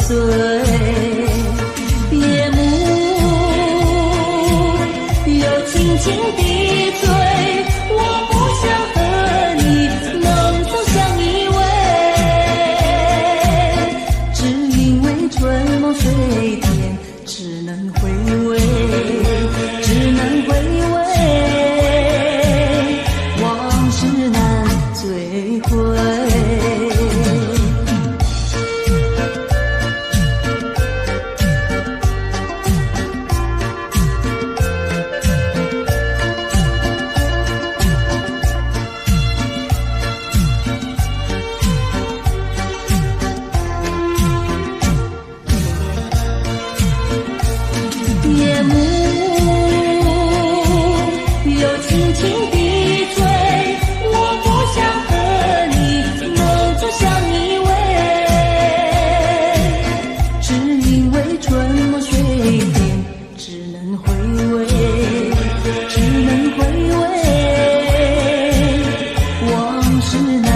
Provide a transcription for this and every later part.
碎。夜幕又轻轻地醉，我不想和你能走向依偎，只因为春梦水天，只能回味，只能回味，往事难追回。夜幕又轻轻地醉，我不想和你能走向依偎，只因为春梦水天，只能回味，只能回味，往事难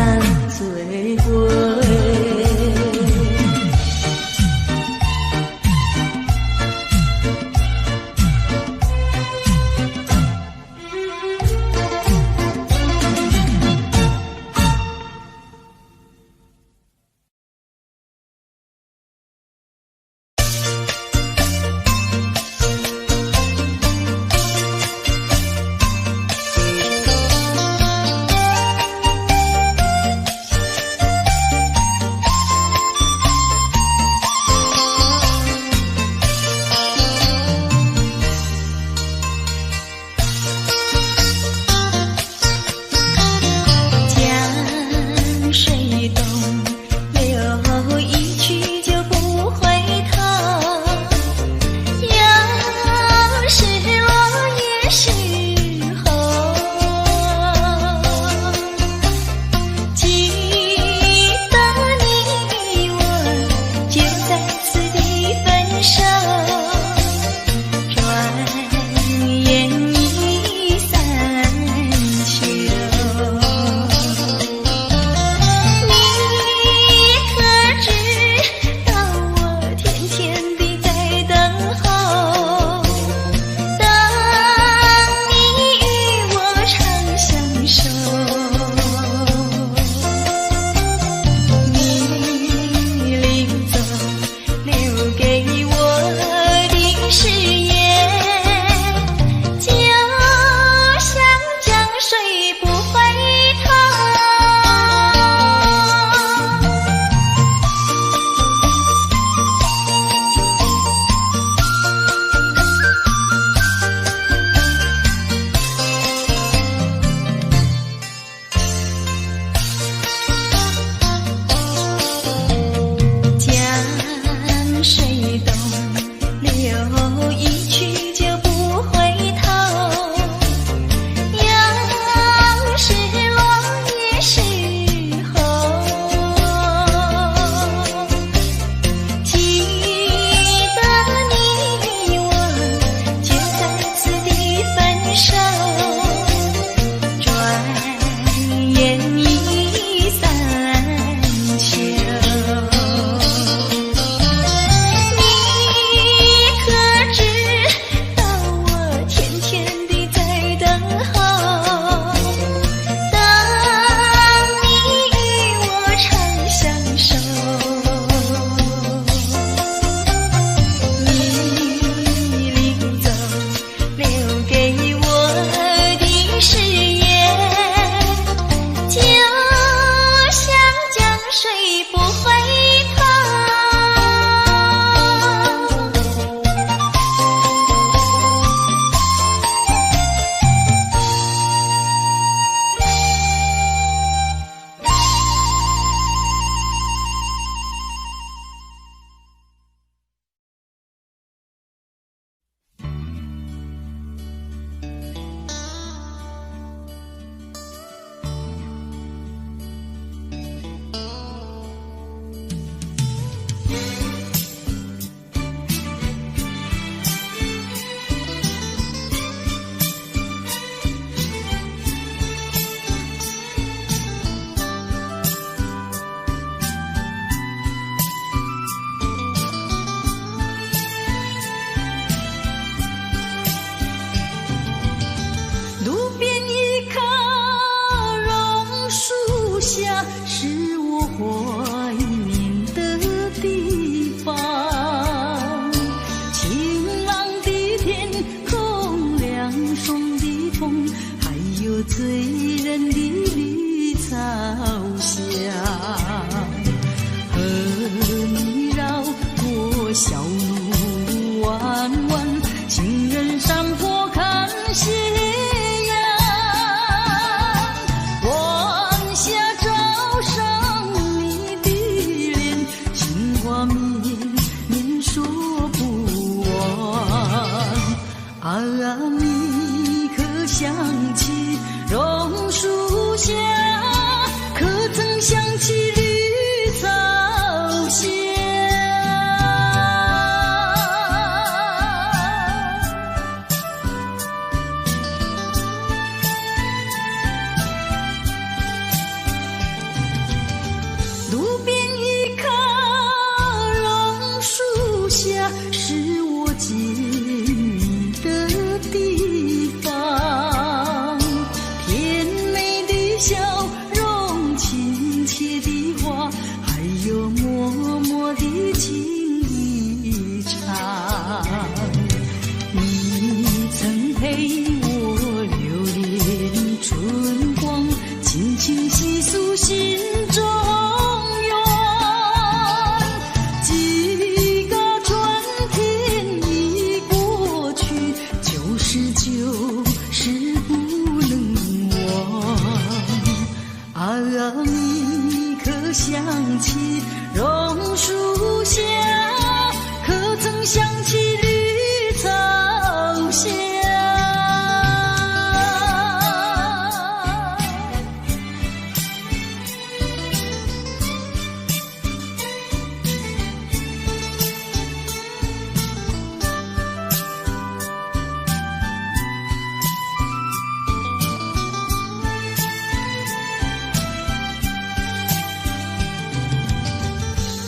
追回。醉人的绿草香，和你绕过小路弯弯，情人山坡看夕阳，晚霞照上你的脸，情话绵绵说不完。啊，你可想起榕树下，可曾想起绿草香？路边一棵榕树下，是我见你的地方，甜美的笑容，亲切的话，还有默默的情一场。你曾陪我流连春光，轻轻细诉心中愿。几个春天已过去，就是不能忘。啊，你可想起榕树下，可曾想起绿草香？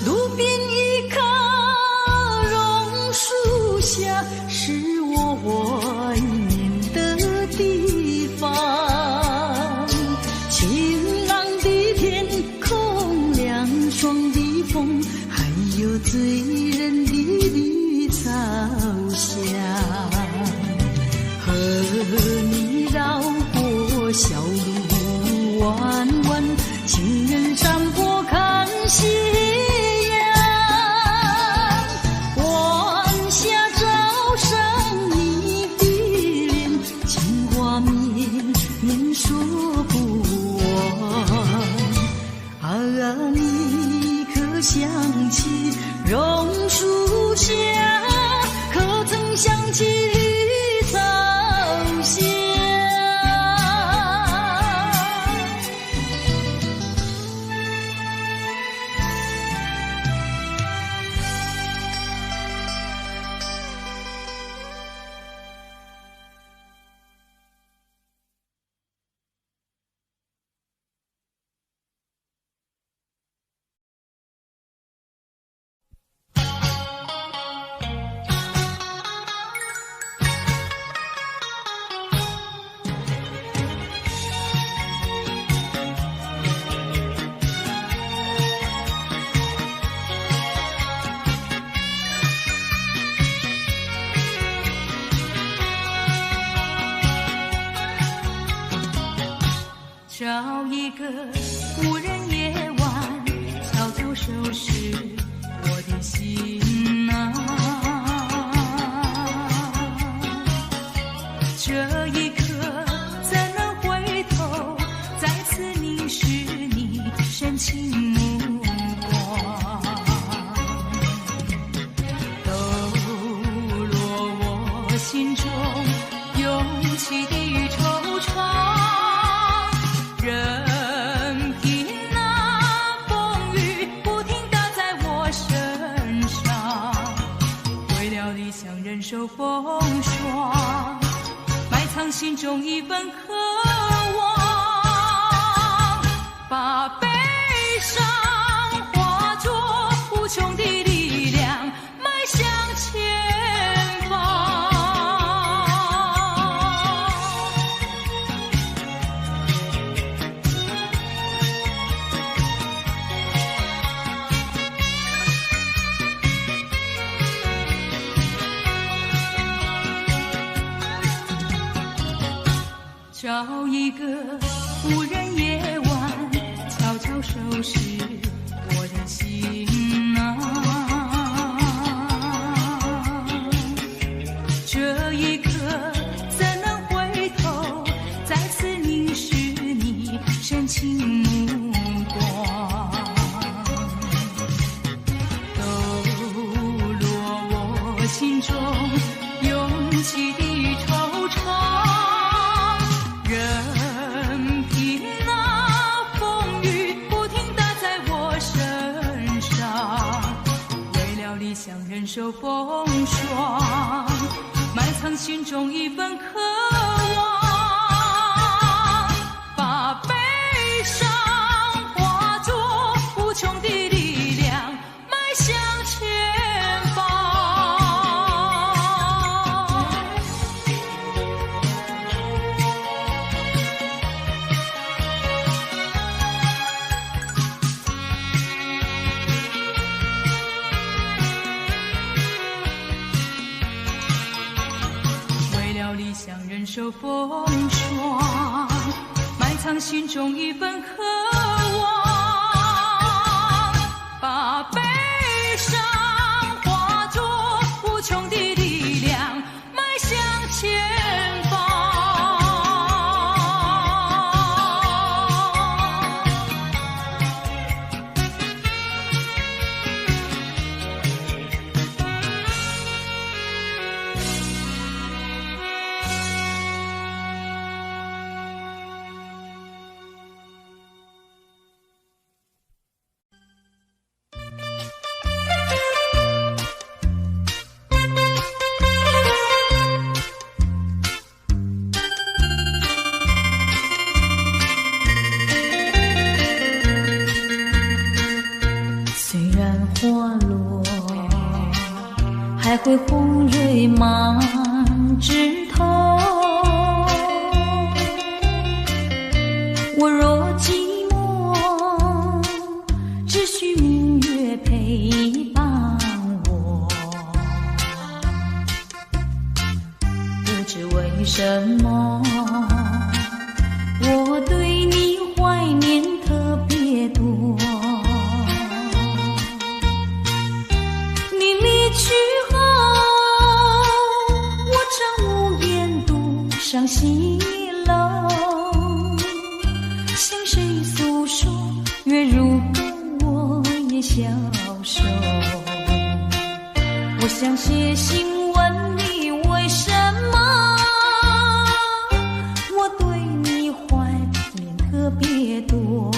路边一棵榕树下，是我怀念的地方。晴朗的天空，凉爽的风，还有醉人的绿草香，和你绕过小路弯弯，情人山坡看夕阳，晚霞照上你的脸，情话绵绵说不完。啊，你可想起榕树下，可曾想起绿草香？找一个无人夜晚，悄悄收拾我的心啊。这一刻怎能回头，再次凝视你深情目光，抖落我心中涌起的惆怅。任凭那风雨不停打在我身上，为了理想忍受风霜，埋藏心中一份渴望，把悲伤化作无穷的力量，迈向前方。找一一个无人夜晚，悄悄收拾我的心啊。这一刻怎能回头，再次凝视你深情目光，抖落我心中涌起的惆怅。任凭那风雨不停打在我身上，为了理想忍受风霜，埋藏心中一份渴望，把悲伤化作无穷的力量，迈向前方。理想忍受风霜，埋藏心中一份渴望，把悲伤化作无穷的力量，迈向前方。还会红蕊满枝头，我若寂寞，只需明月陪伴我。不知为什么，我对你怀念特别多。你离去伤心了，向谁诉说？月如歌，我也消瘦。我想写信问你，为什么我对你怀念特别多？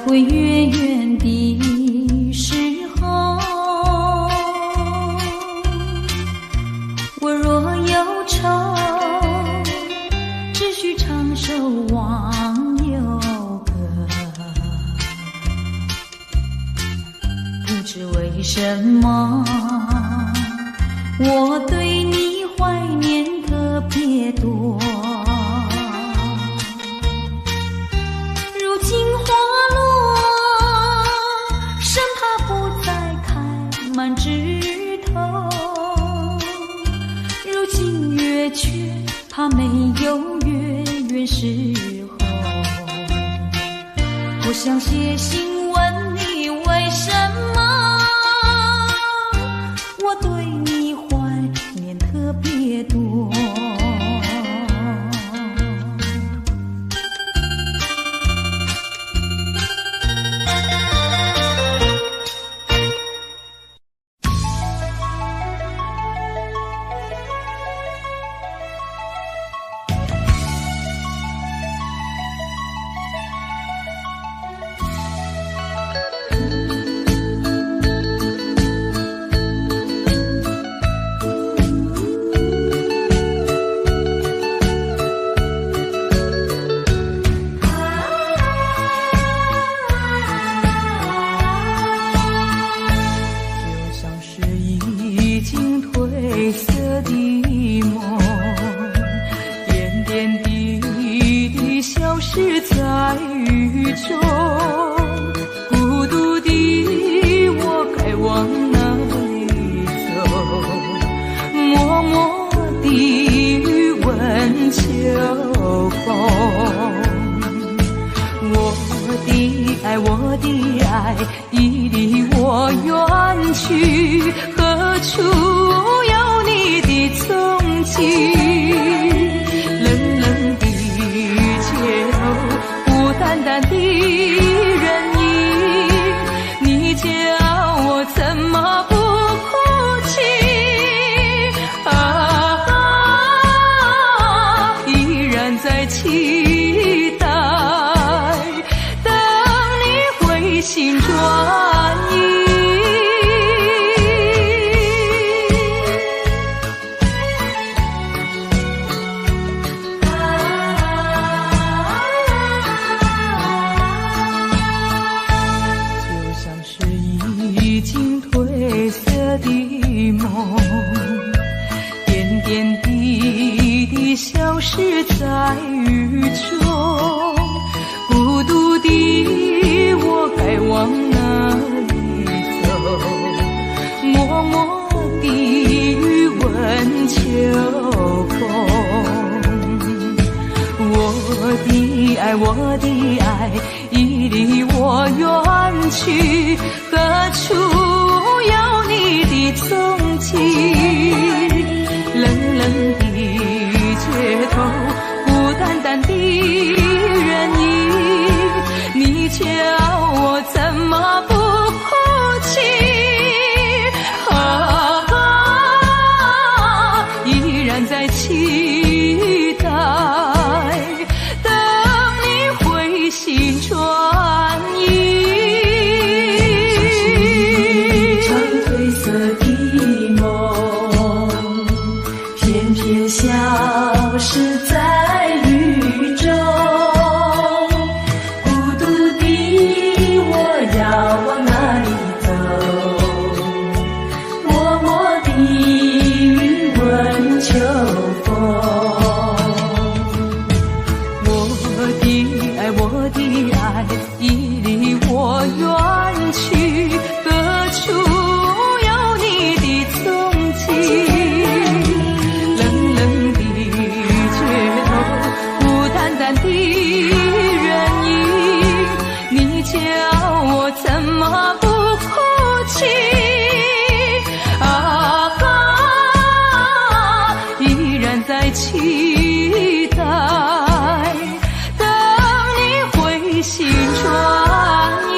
会远远的时候，我若忧愁，只需唱首忘忧歌。不知为什么，我对你怀念特别多。如今花满枝头，如今月缺，怕没有月圆时候。我想写信问你，为什么我对你怀念特别多？地消失在雨中，孤独的我该往哪里走？默默地雨问秋风。我的爱已离我远去，何处有你的踪迹？冷冷的街头，孤单单的人影，你叫我怎么不哭泣？依然在期待心转意。就像是已经褪色的梦，点点滴滴消失在雨中，孤独的我该往哪里走？默默地雨问秋风。我的爱已离我远去，何处有你的踪迹？冷冷的街头，孤单单的人影，你叫我怎么不哭泣？依然在期待，等你回心转意。像是一场褪色的梦，偏偏消失在雨中。要往哪里走？默默地雨问秋风。我的爱已离我远去，何处有你的踪迹？冷冷的街头，孤单单的人影，你叫我怎么不哭泣？依然在期待，等你回心转意。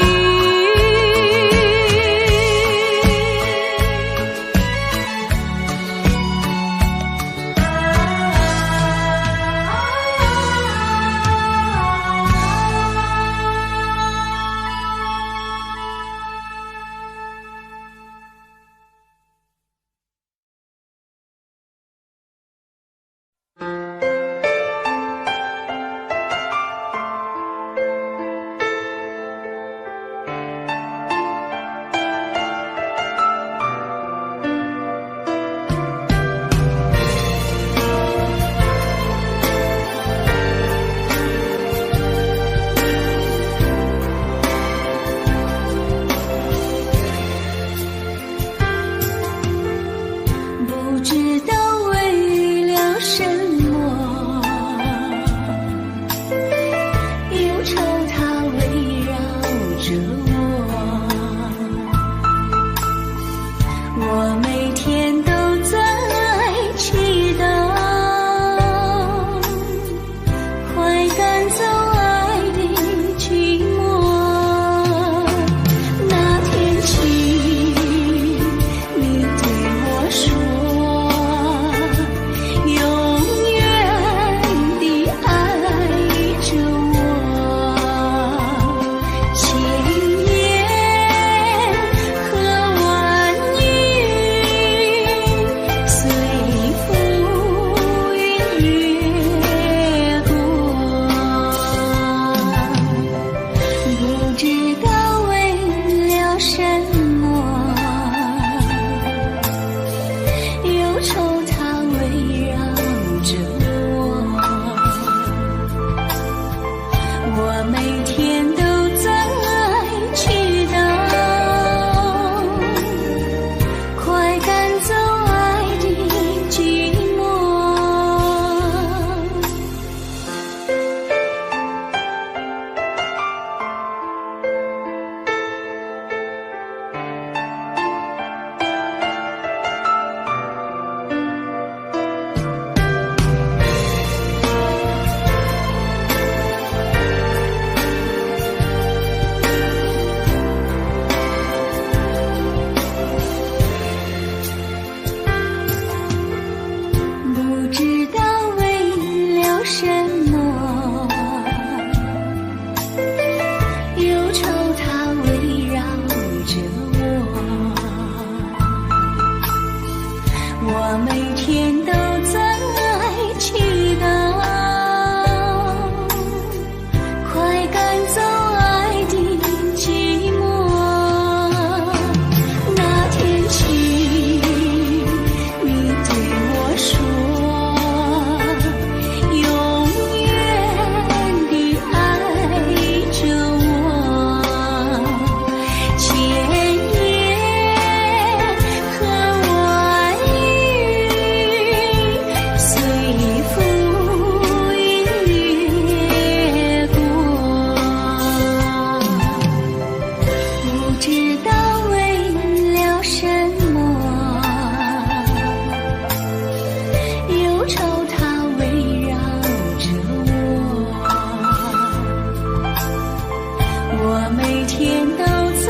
天都在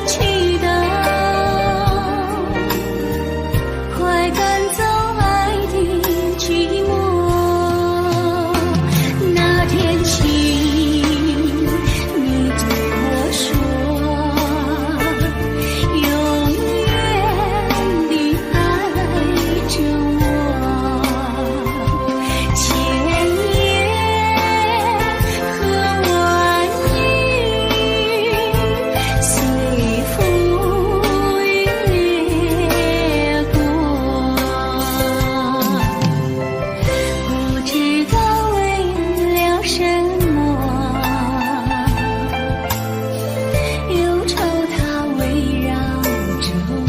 祈祷，快赶走爱的寂寞。那天起，你对我说，永远地爱着我，千言和万语随风越过，不知道为了什么，忧愁它围绕着我，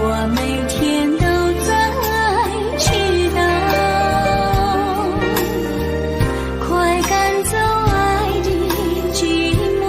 我每天都在祈祷，快赶走爱的寂寞。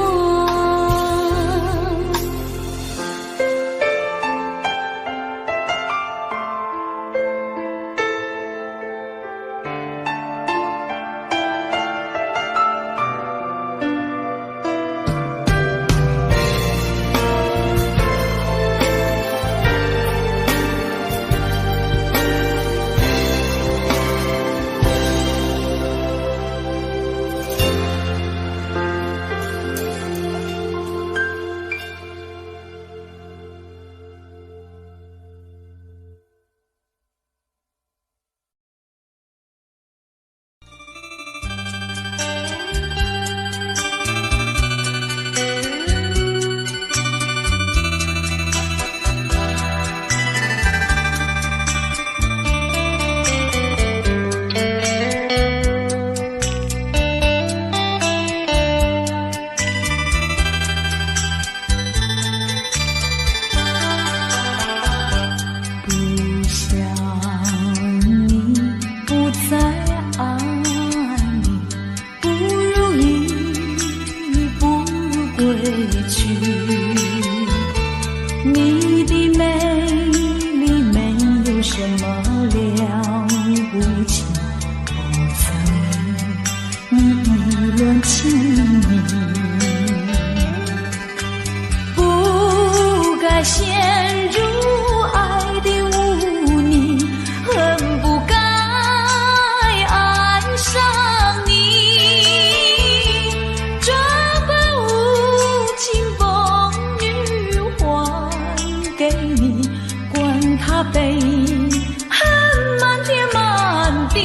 不想你，不再爱你，不如意，不如归去。你的美丽没有什么了不起，不在意你意乱情迷，不该陷入爱的污泥，恨不该爱上你，这般无情风雨还给你，管他悲恨满天满地，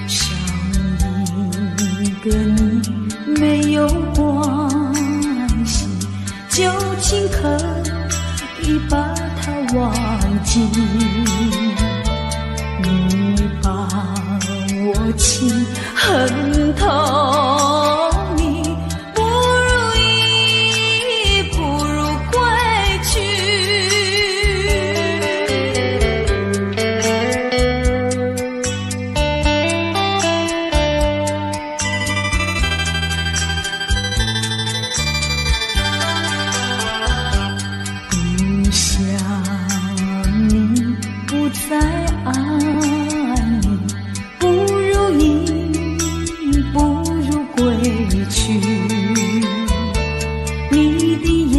少一个你没有关系，就尽可以把它忘记。你把我情恨透，你不如意，不如归去。不想你，不再爱你，不如意，不如归去。你的眼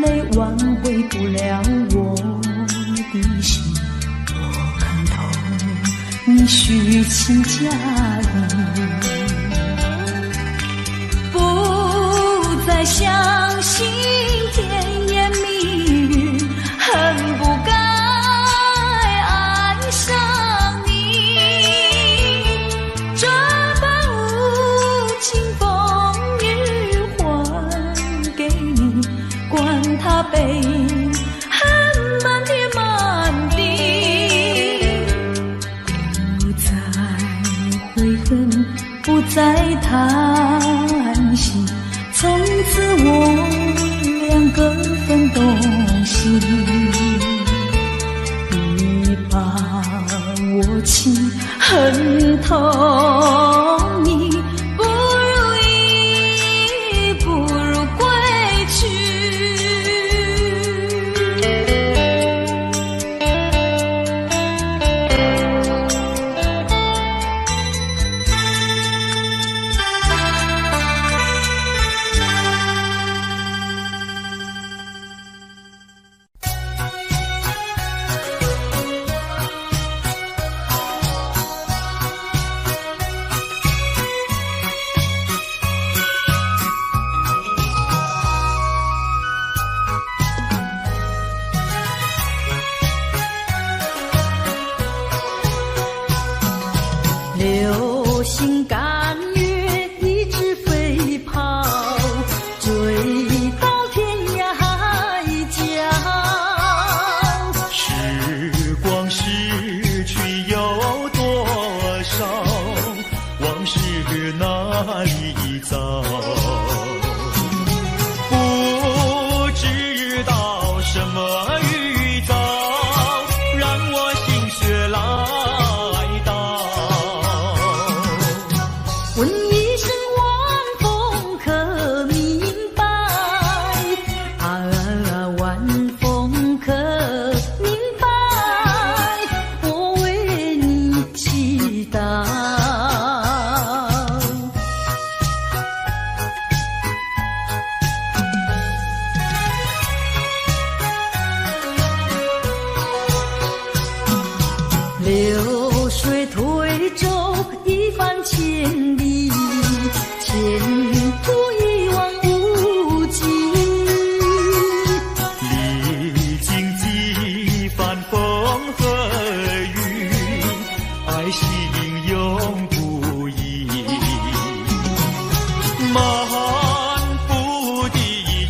泪挽回不了我的心，我看透你虚情假意，不再相信甜言蜜语，恨不该爱上你，这般无情风雨还给你，管他悲恨满天满地，不再悔恨，不再叹息，从此我两个分东西。你把我情恨透，你不如意，不如归去。流水推舟一番千里，前途一望无际。历经几番风和雨，爱心永不移。漫步的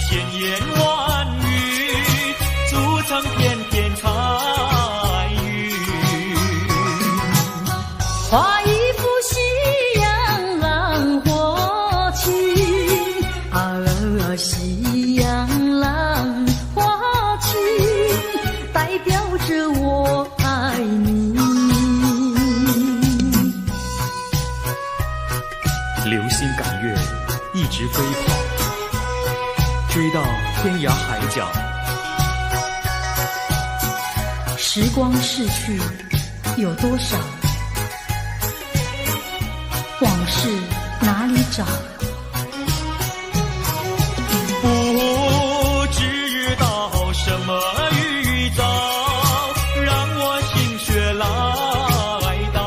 千言万语，筑成片片彩云。画一幅夕阳浪花情，夕阳浪花情，代表着我爱你。流星赶月，一直飞跑，追到天涯海角。时光逝去有多少？往事哪里找？不知道什么预兆，让我心血来到。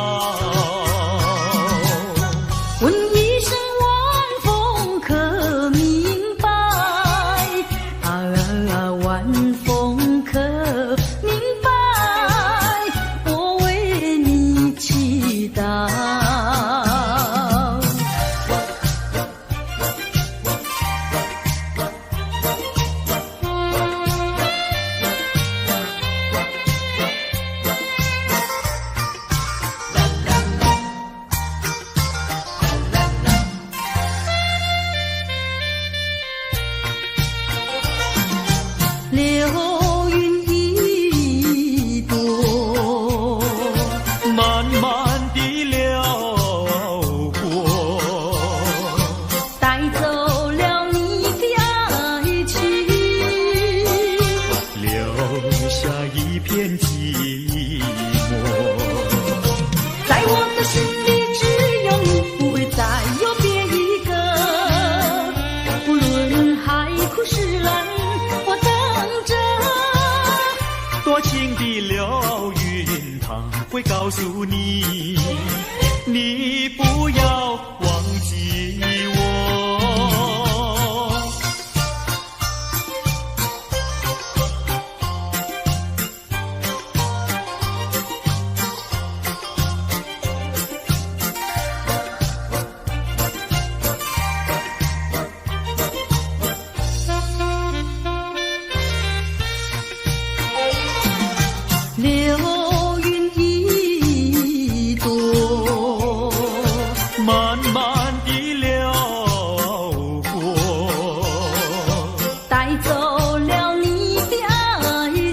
问一声晚风可明白？晚风可明白？我为你祈祷。流云一朵，慢慢地流过，带走了你的爱情，留下一片寂寞。在我的心里只有你，不会再有别一个。不论海枯石烂，我等着。多情的流云，它会告诉你，你不要忘记我。流云一朵，慢慢地流过，带走了你的爱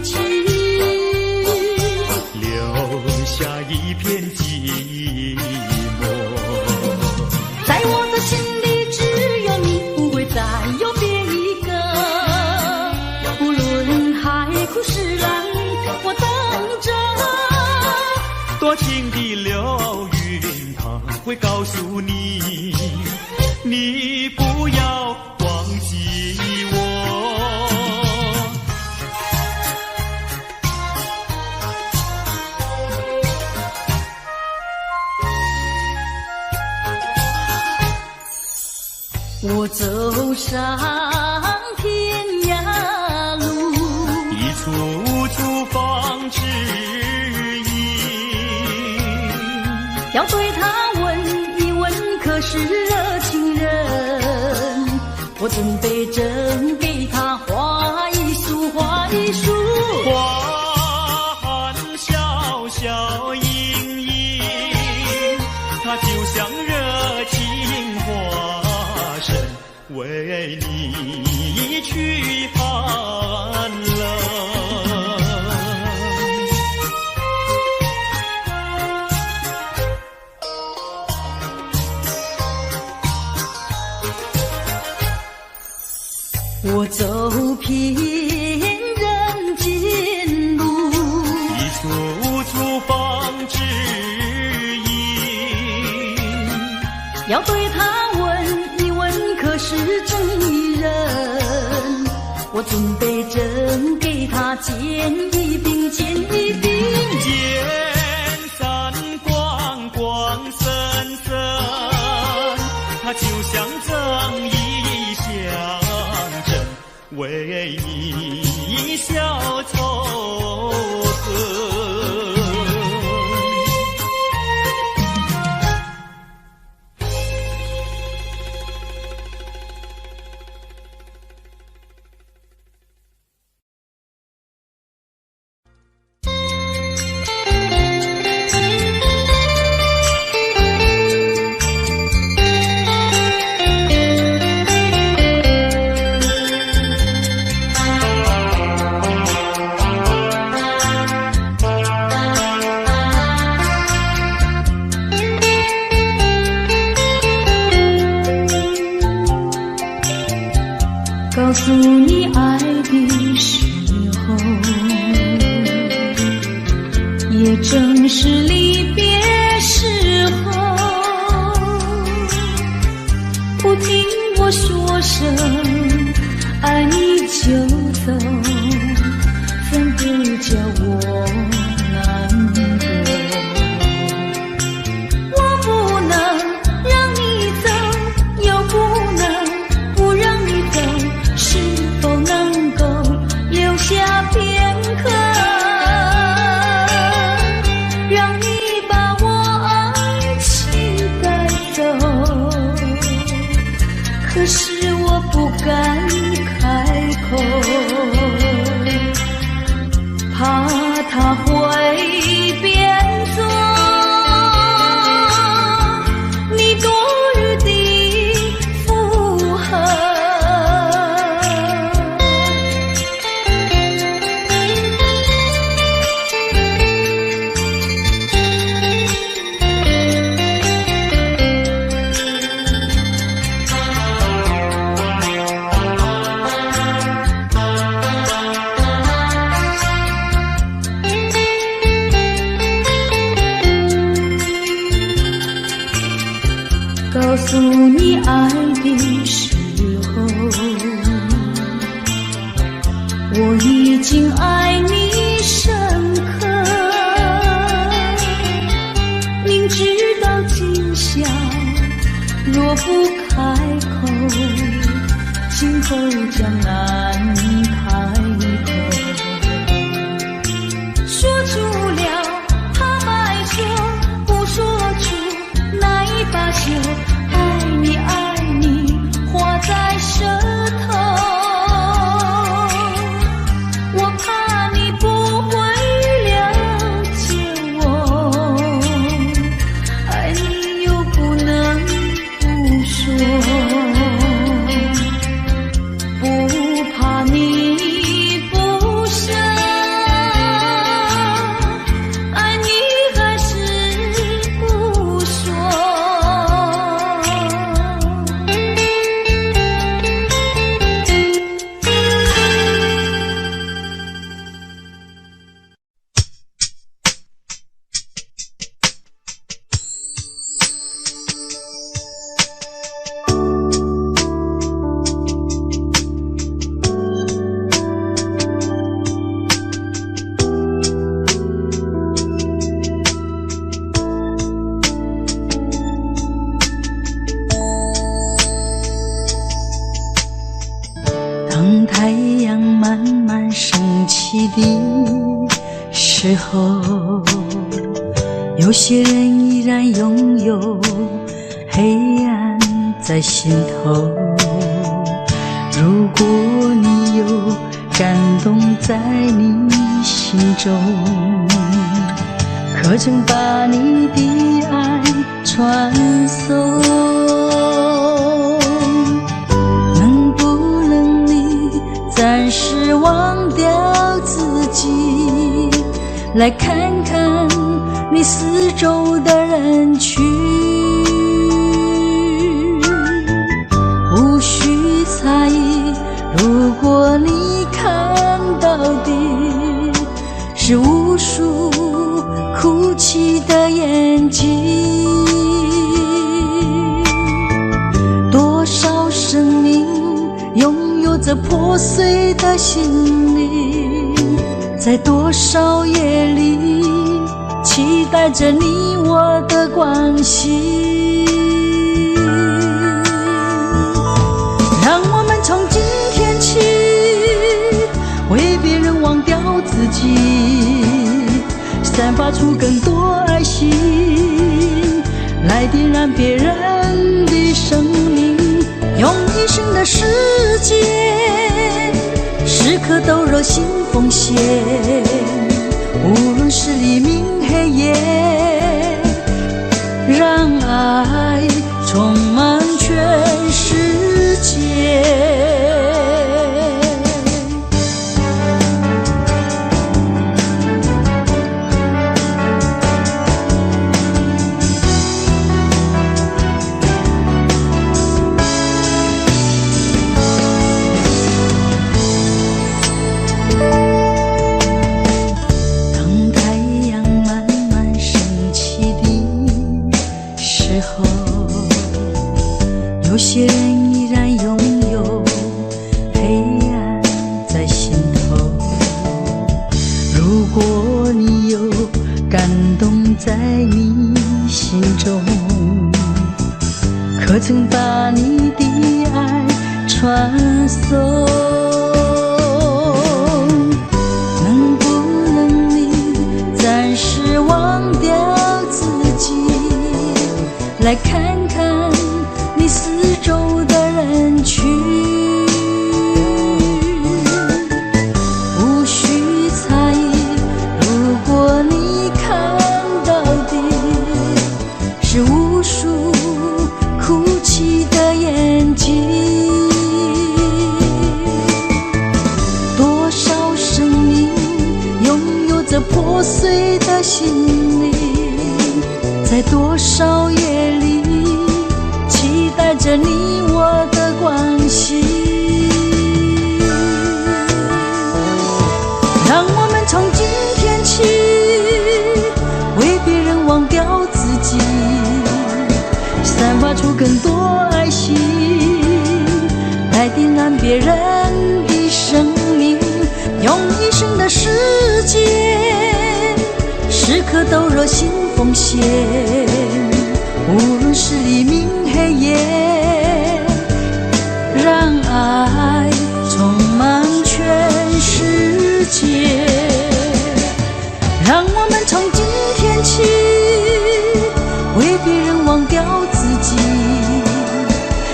情，留下一片寂寞。在我的心里只有你，不会再有别一个。不论海枯石烂，我等着。多情的流云，它会告诉你，你不要忘记我。我走上天涯路，一处处放指引，要对他问一问，可是热情人？我准备真给他画一束，画一束。花含笑笑盈盈，它就像热情化身，为你去寒冷。我走遍人间路，一处处放指引，要对他问一问，可是真一人？我准备真给他见一冰，见一冰。见诉你爱的时候，也正是离别时候。不听我说声爱你就走，怎不叫我难过？我不能让你走，又不能不让你走，是否能够留下片刻，让你把我爱情带走？可是我不敢开口，怕他会变作你多余的负荷。告诉你爱的时候，我已经爱你深刻，明知道今宵若不开口，今后将难开口。说出了怕迈羞，不说出那一把酒，爱你爱你画在舌头，我怕你不会了解我，爱你又不能不说，不怕你不舍，爱你还是不说。当太阳慢慢升起的时候，有些人依然拥有黑暗在心头。如果你有感动在你心中，可曾把你的爱传送？暂时忘掉自己，来看看你四周的人群，无需猜疑，如果你看到的是无数哭泣的眼睛，多少生命拥有着破碎的心灵，在多少夜里期待着你我的关系。让我们从今天起为别人忘掉自己，散发出更多爱心，来点燃别人的生命，用一生的时间，时刻都热心奉献，无论是黎明黑夜，让爱充满全世界。有些人依然拥有黑暗在心头。如果你有感动在你心中，可曾把你的爱传送？能不能你暂时忘掉自己，来看看你四周的人群？无需猜疑，如果你看到的是无数哭泣的眼睛，多少生命拥有着破碎的心灵，在多少夜里期待着你我的关系。让我们从今天起为别人忘掉自己，散发出更多爱心，来点燃别人的生命，用一生的时间时刻都热心奉献，无论是黎明黑夜，让爱充满全世界。让我们从今天起为别人忘掉自己，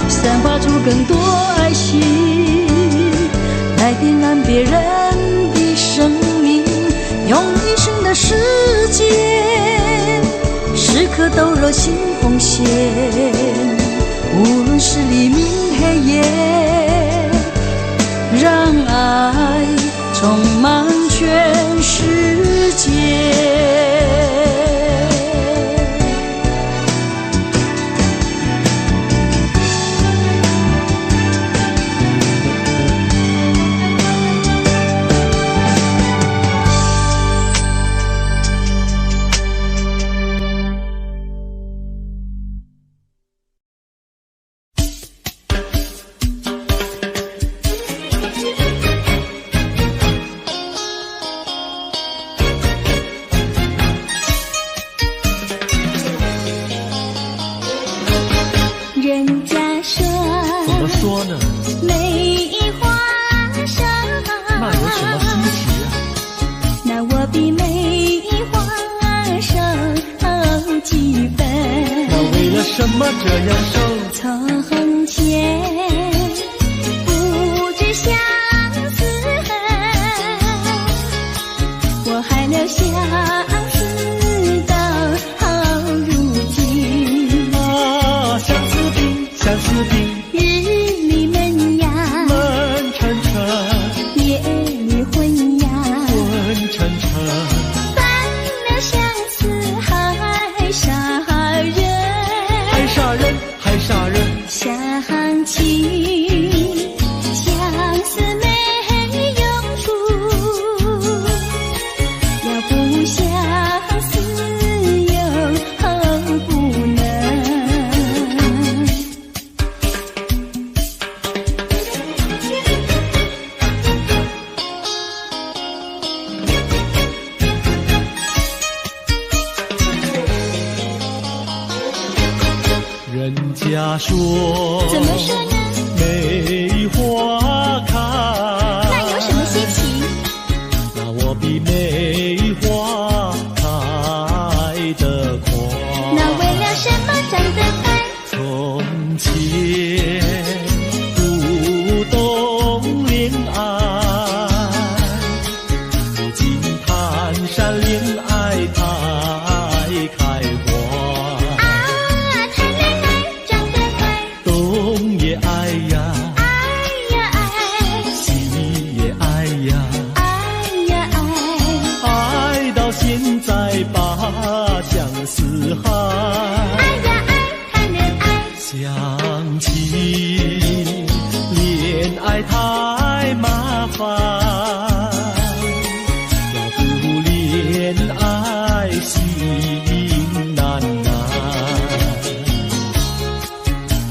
散发出更多爱心，来点燃别人的生命，用一生的时间时刻都热心奉献，无论是黎明黑夜，让爱充满全世界。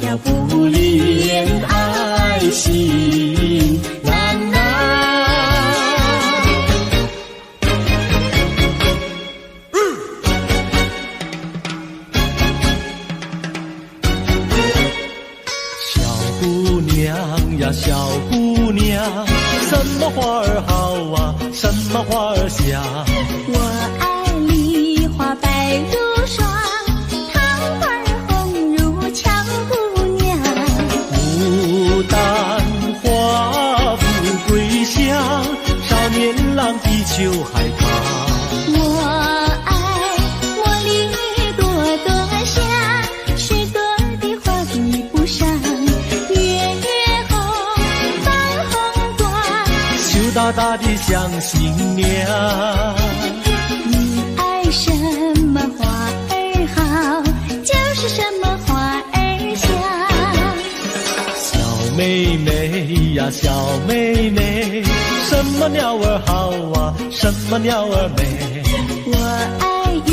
要不恋小姑娘，什么花儿好啊，什么花儿香。我爱梨花白如霜，桃花红如俏姑娘。牡丹花富贵香，少年郎的秋海棠。我爱茉莉朵朵香，许多的花比不上。月红放红光，羞答答的像新娘。你爱什么花儿好，就是什么花儿香。小妹妹呀，小妹妹，什么鸟儿好啊，什么鸟儿美。我爱鸳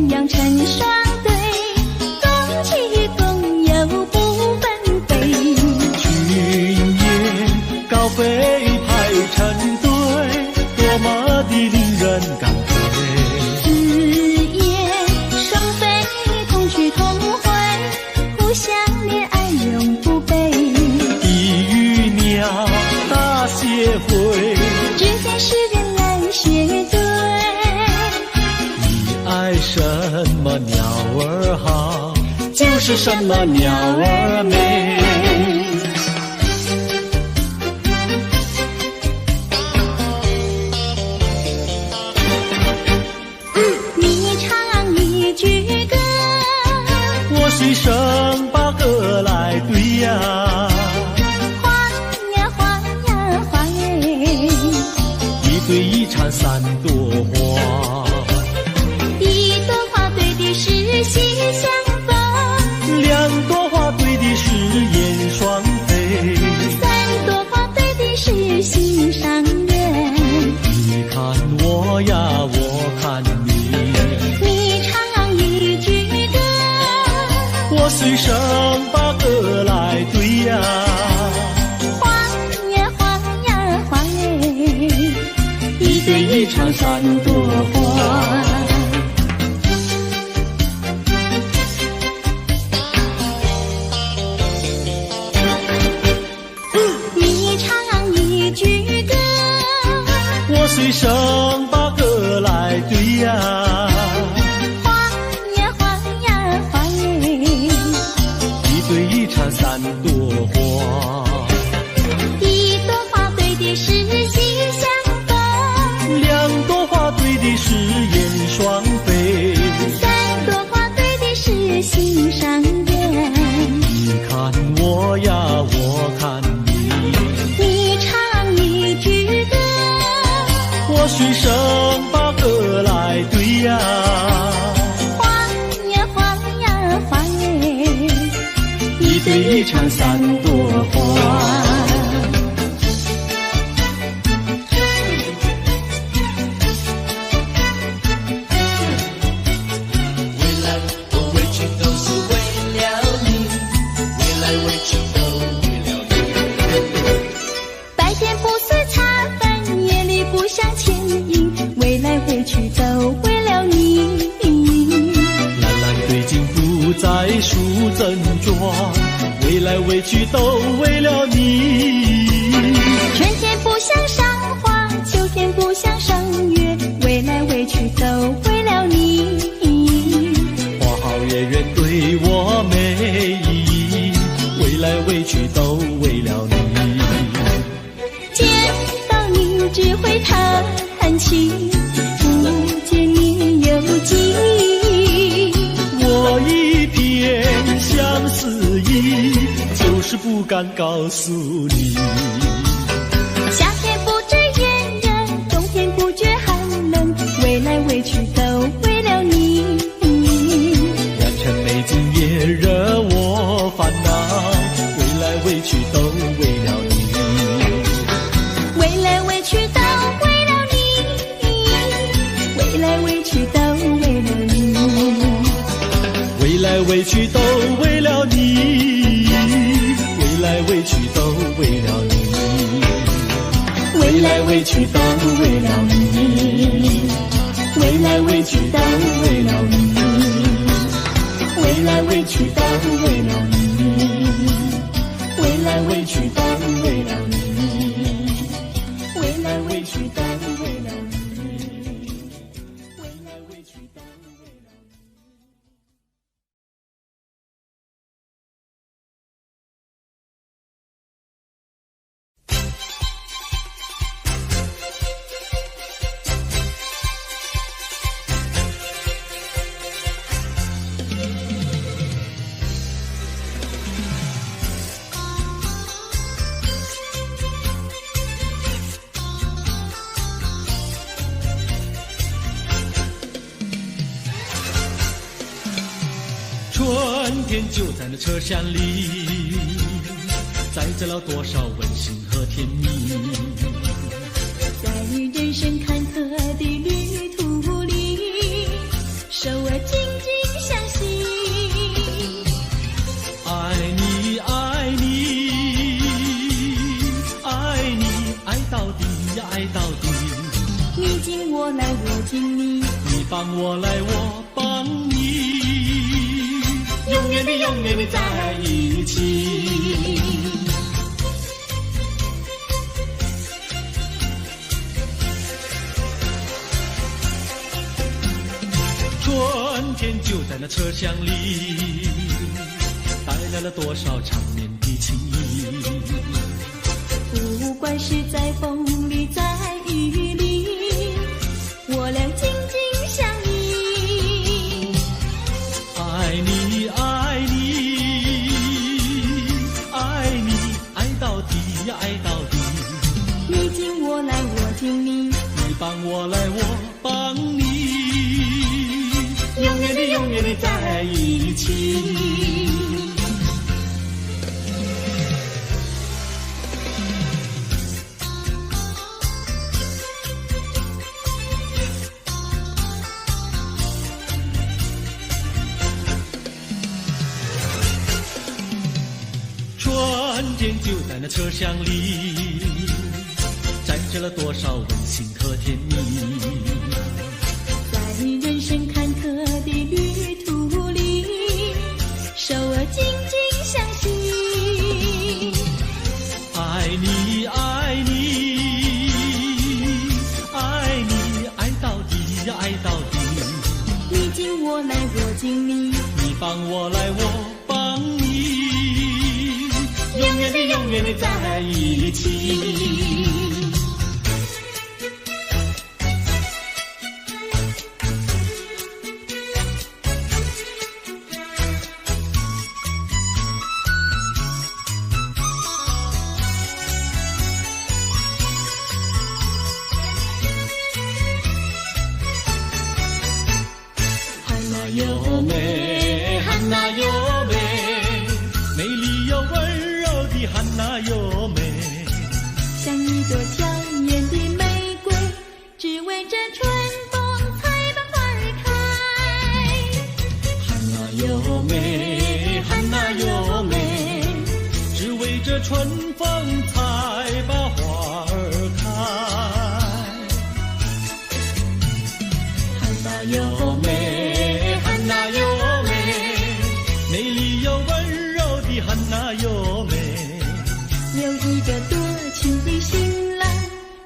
鸯成双对，共起共有不分飞。群雁高飞排成队，多么的令人感佩。子夜双飞同去同回，互相恋爱永不悲。地狱鸟大协会，只见世人来学对。你爱什么鸟儿好，就是什么鸟儿美。你唱一句歌，我随声把歌来对呀。花呀花呀花耶，一对一缠三朵花，一朵花对的是喜相逢，两朵花对的是燕双飞，三朵花对的是心上人。你看我呀，我看你，你唱一句歌，我随声把歌来对呀。花呀花呀花耶，一对一缠三朵花。你唱一句歌，我随声把歌来对呀。花呀花呀花耶，一对一缠三朵花，一朵花对的是喜相逢，两朵花对的是燕双飞，三朵花对的是心上人。你看我呀，我看你，你唱一句歌，我随声把歌来对呀。花呀花呀花耶，一对一缠三朵花。白天不似茶饭，夜里不想牵引，未来回去都为了你。蓝蓝对镜不再梳正妆，未来未去都为了你。春天不想赏花，秋天不想赏月，未来未去都为了你。花好月圆对我没意义，未来未去都为了你。见到你只会叹气，不见你有记忆。我一片相思意，就是不敢告诉你。夏天不知炎热，冬天不觉寒冷，未来未去都为了你。良辰美景也惹我烦恼，未来未去都为了你。未来未去都为了你，未来未去都为了你，未来未去都为了你，未来未去都为了你，未来未去都为了你，未来未去都为了你，未来未去都为了你，未来未去都为了你。春天就在那车厢里，载着了多少温馨和甜蜜。在人生坎坷的旅途里，手儿紧紧相系。爱你爱你爱你爱到底呀爱到底，你敬我来我敬你，你帮我来我帮你，永远的永远的在一起。春天就在那车厢里，带来了多少长绵的情谊。不管是在风里在雨里，我俩紧紧相依。爱你爱你爱你爱到底呀爱到底，你敬我来我敬你，你帮我来我帮你，永远的永远的在一起。春天就在那车厢里，载着了多少温馨和甜蜜。在人生坎坷的旅途里，手儿紧紧相系。爱你爱你爱你爱到底呀爱到底，你敬我来我敬你，你帮我来我帮你，永远的永远的在一起。优美，汉娜优美，美丽又温柔的汉娜优美，像一朵娇艳的玫瑰，只为这春风才把花儿开。汉娜优美，汉娜优美，只为这春风才把花儿开。汉娜优美，汉娜优美，美丽又温柔的汉娜优美，有一个多情的新郎，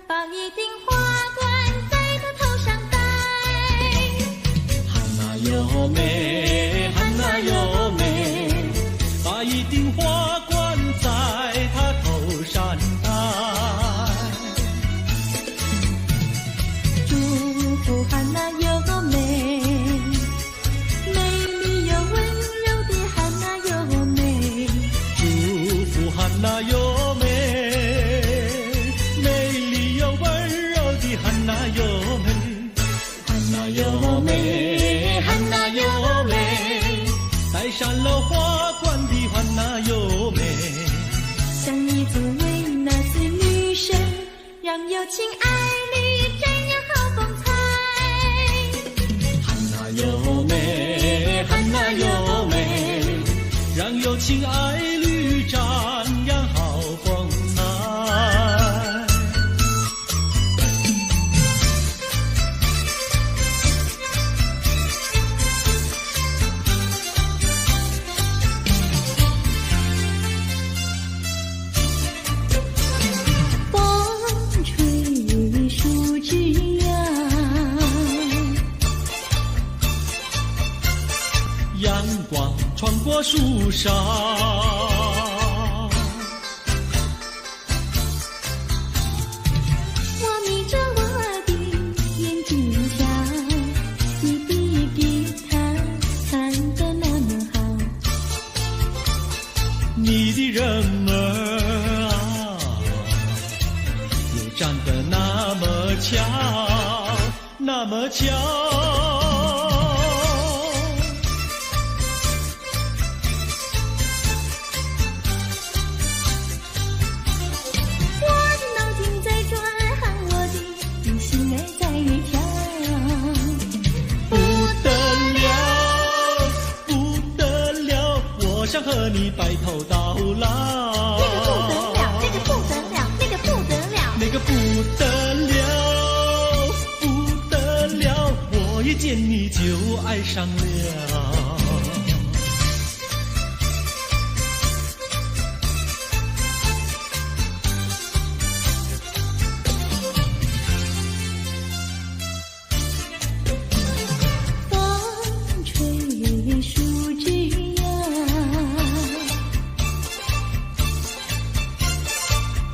把一顶花冠在他头上戴。汉娜优美，汉娜优美，把一顶花冠在他头上戴。祝福汉娜优美，美丽又温柔的汉娜优美。祝福汉娜优美，美丽又温柔的汉娜优美，汉娜优美，汉娜优美，戴上了花冠的汉娜优美，像一座维纳斯女神，让有情爱侣瞻仰好风采。汉娜优美，汉娜优美，让有情爱侣瞻仰好风采。风吹树枝摇，阳光穿过树梢，我眯着我的眼睛瞧，你的吉他弹得那么好，你的人儿啊，又长得那么巧，那么巧。想和你白头到老。那个不得了，那个不得了，那个不得了，那个不得了，不得了，我一见你就爱上了。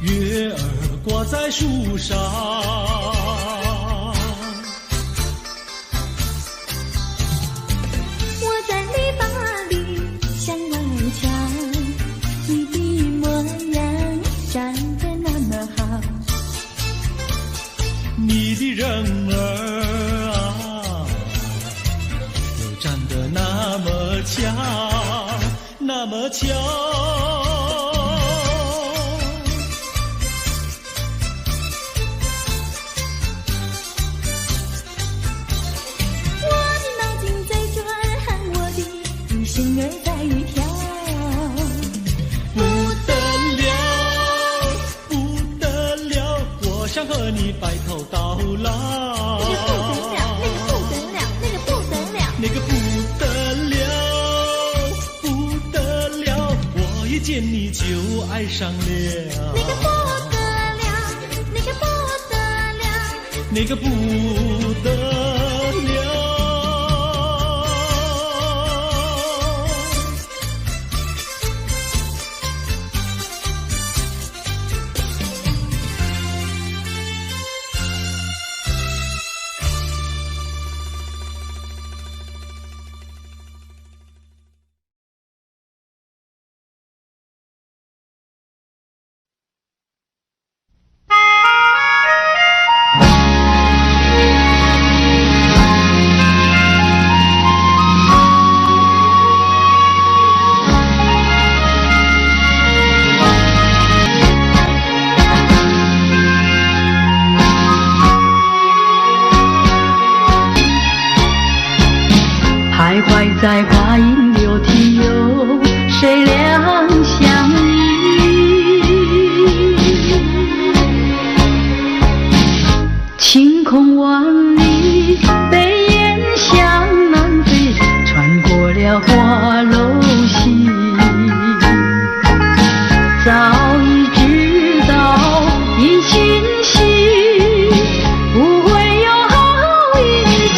月儿挂在树上，我在篱笆里向外瞧，你的模样长得那么好，你的人儿啊，又长得那么巧，那么巧。心儿在跳，不得了，不得了，我想和你白头到老。那个不得了，那个不得了，那个不得了，不得了，我一见你就爱上了。那个不得了，那个不得了，那个不得了。徘徊在花影柳堤，有谁两相依？晴空万里，北雁向南飞，穿过了花楼溪。早已知道一心兮，不会有好一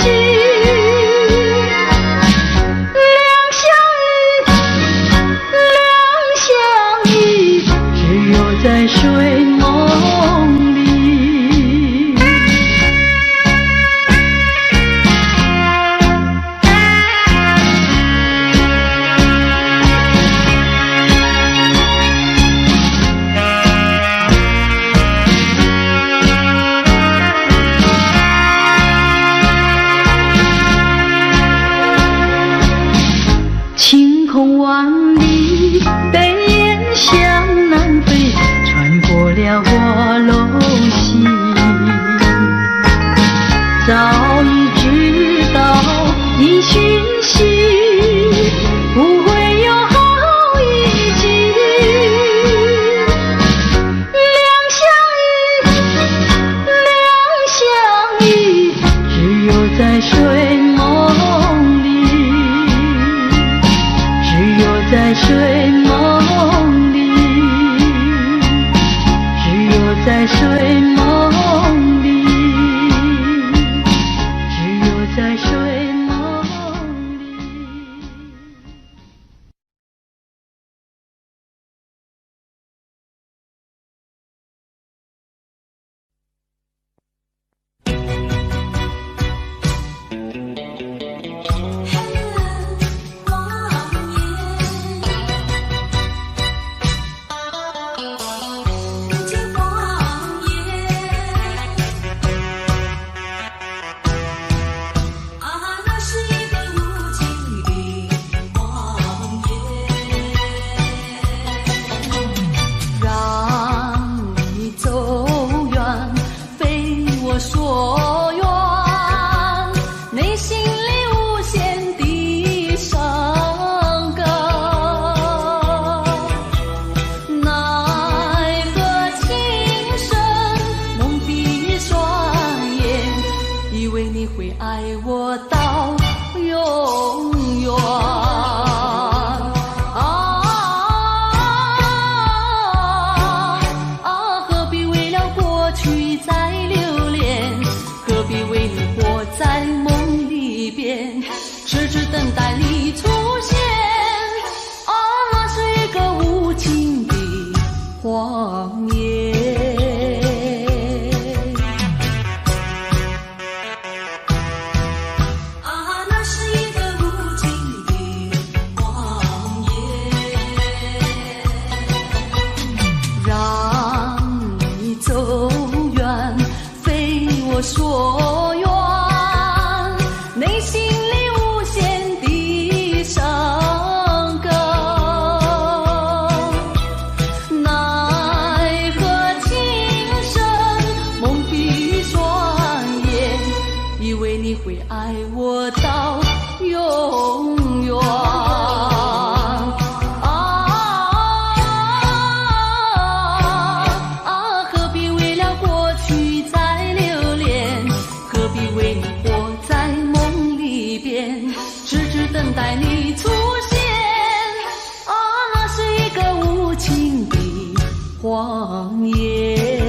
季。在睡梦里，晴空万里，北雁向南飞，穿过了花楼溪。早已知道一心兮，不会有好一季。两相依，只有在睡梦里，只有在睡梦里，只有在睡梦里，只有在睡梦里。黑了望眼。待你出现。哦，那是一个无情的谎言。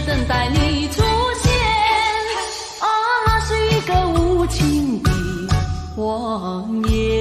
等待你出现，哦，那是一个无情的谎言。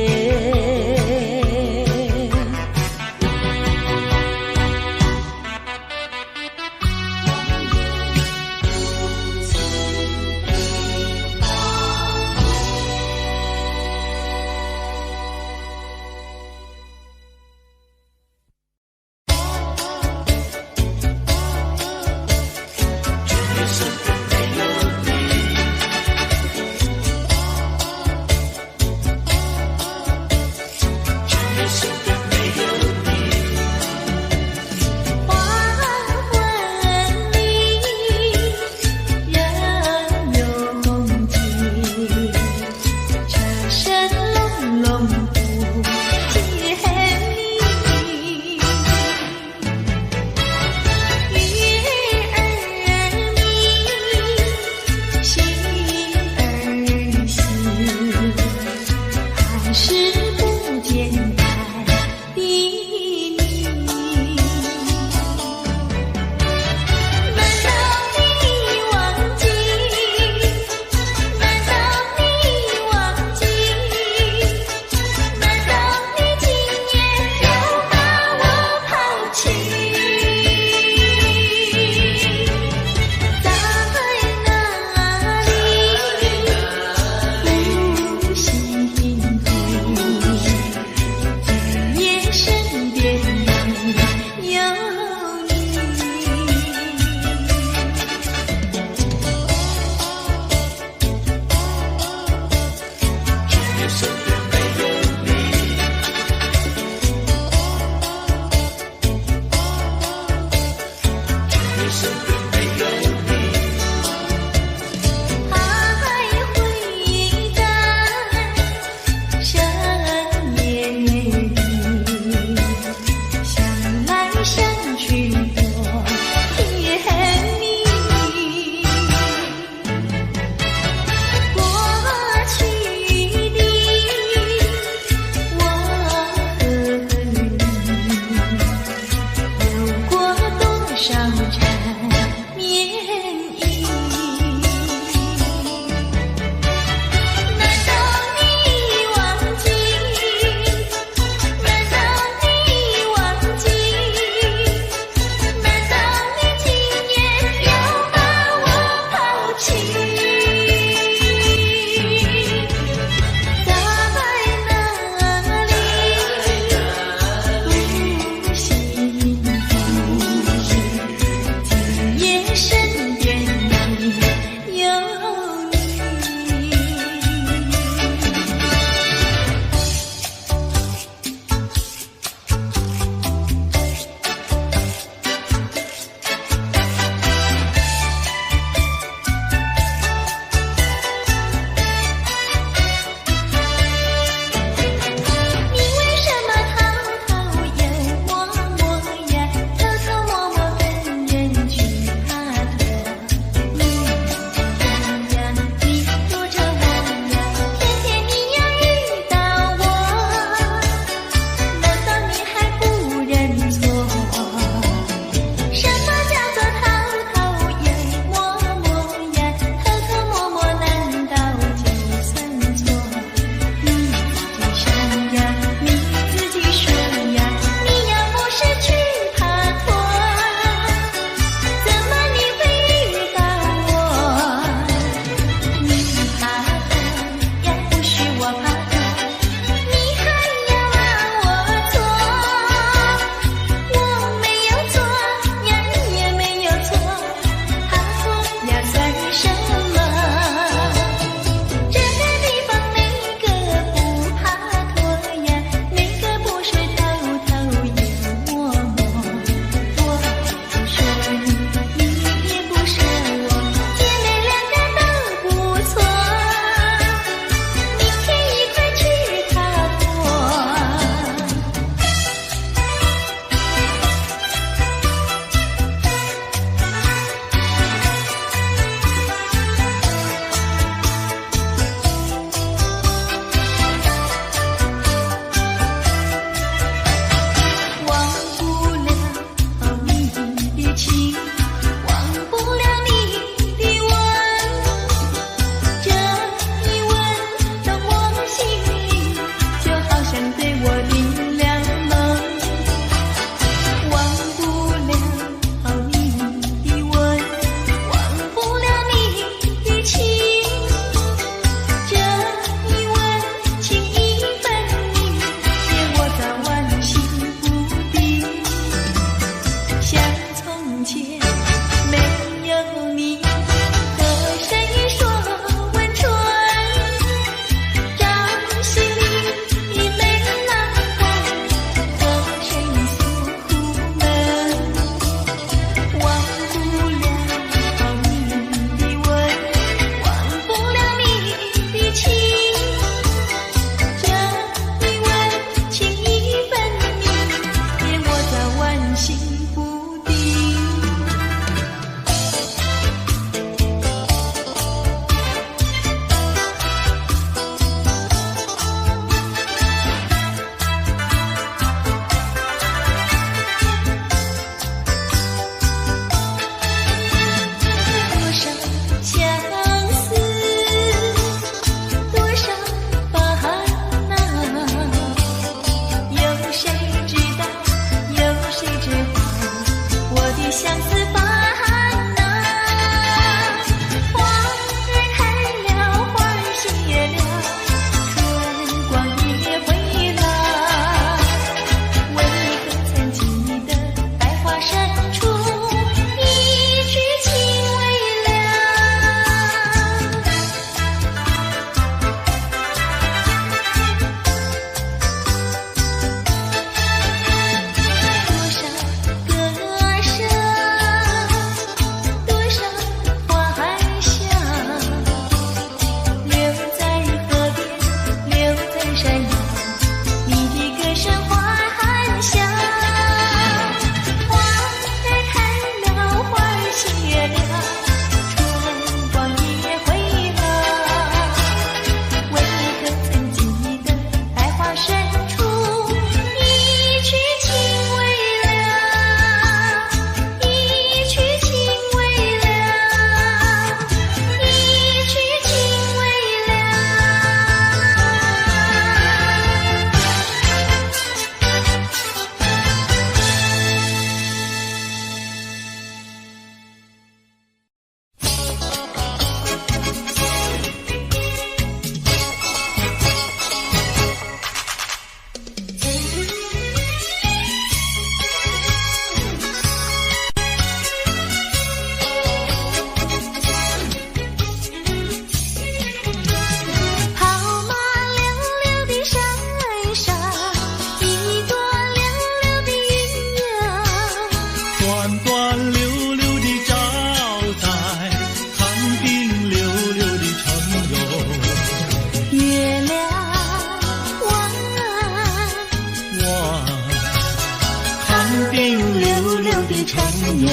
长游。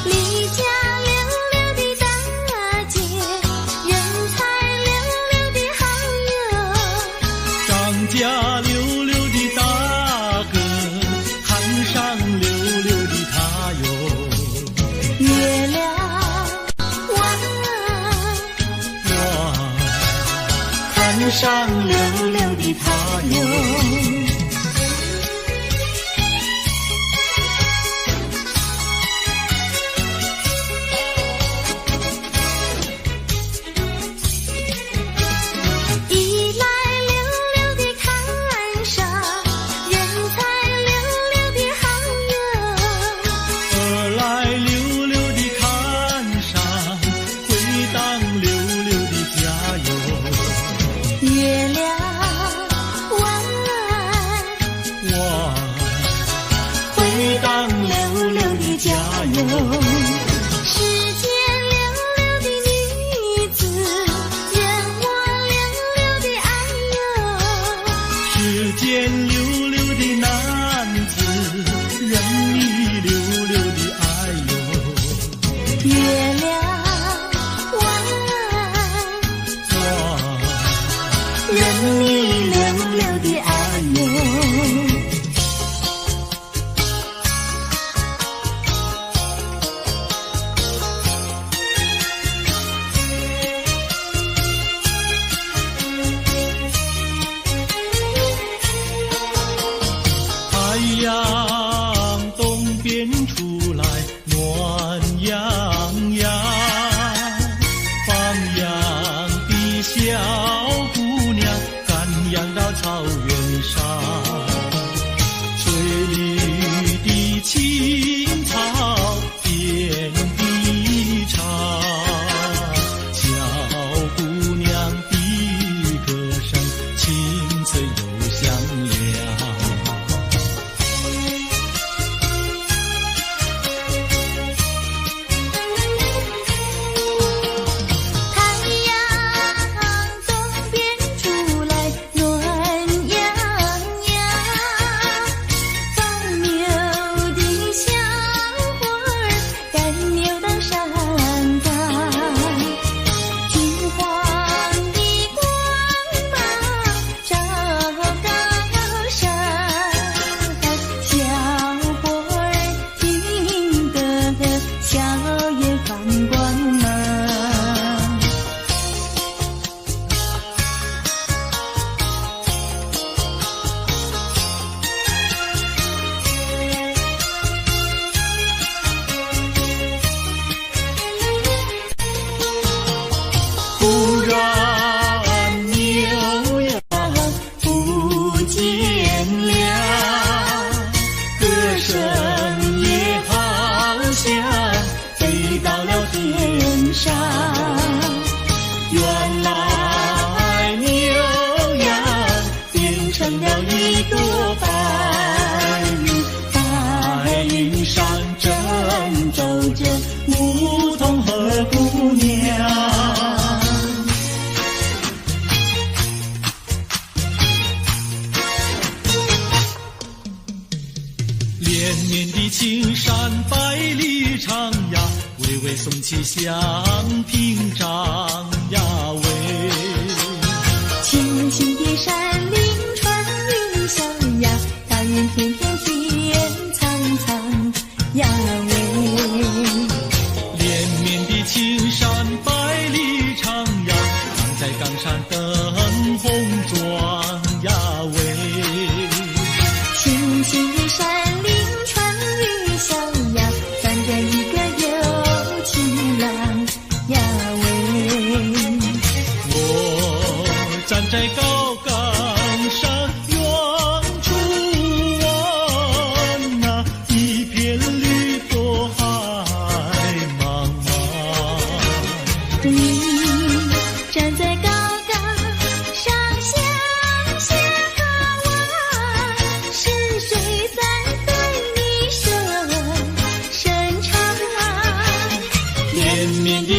离家溜溜的大姐，人才溜溜的好友。张家溜溜的大哥，汉上溜溜的他哟。月亮弯，汉上溜溜的他哟。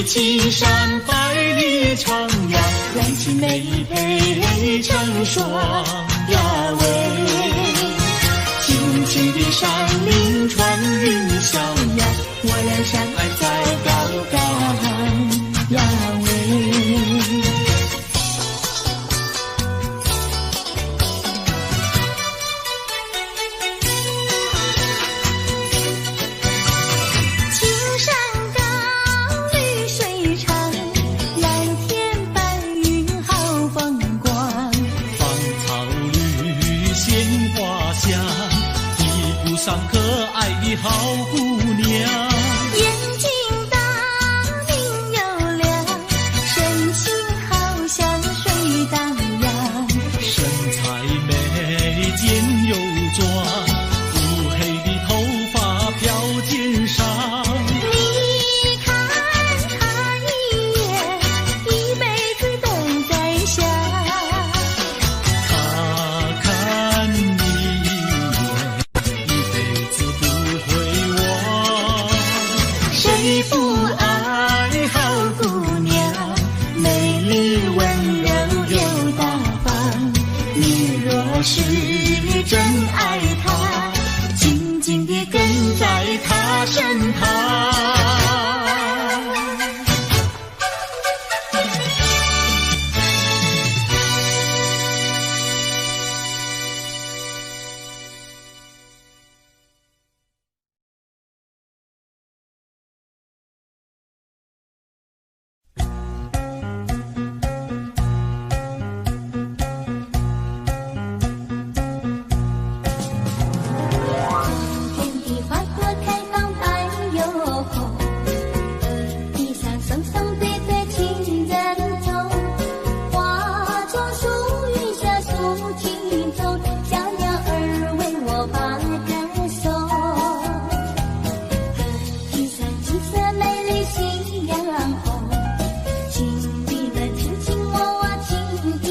青山百里长呀，蓝旗美配成双呀喂。青青的山岭川云逍遥，我俩相爱在高岗呀喂。青山高，绿水长，蓝天白云好风光。芳草绿，鲜花香，一步上可爱的好姑娘。眼睛大，明又亮，神情好像水荡漾。身材美，肩又壮，乌黑的头发飘肩上。你看他一眼，一辈子都在想。他看你一眼，一辈子不会忘。谁不爱好姑娘？美丽温柔又大方。你若是真爱她，紧紧地跟在她身旁。天地花朵开放白又红，地上双双对对情人钟，花中树云下树情中，小鸟儿为我把歌颂。地上金色美丽夕阳红，情比人情情我我情意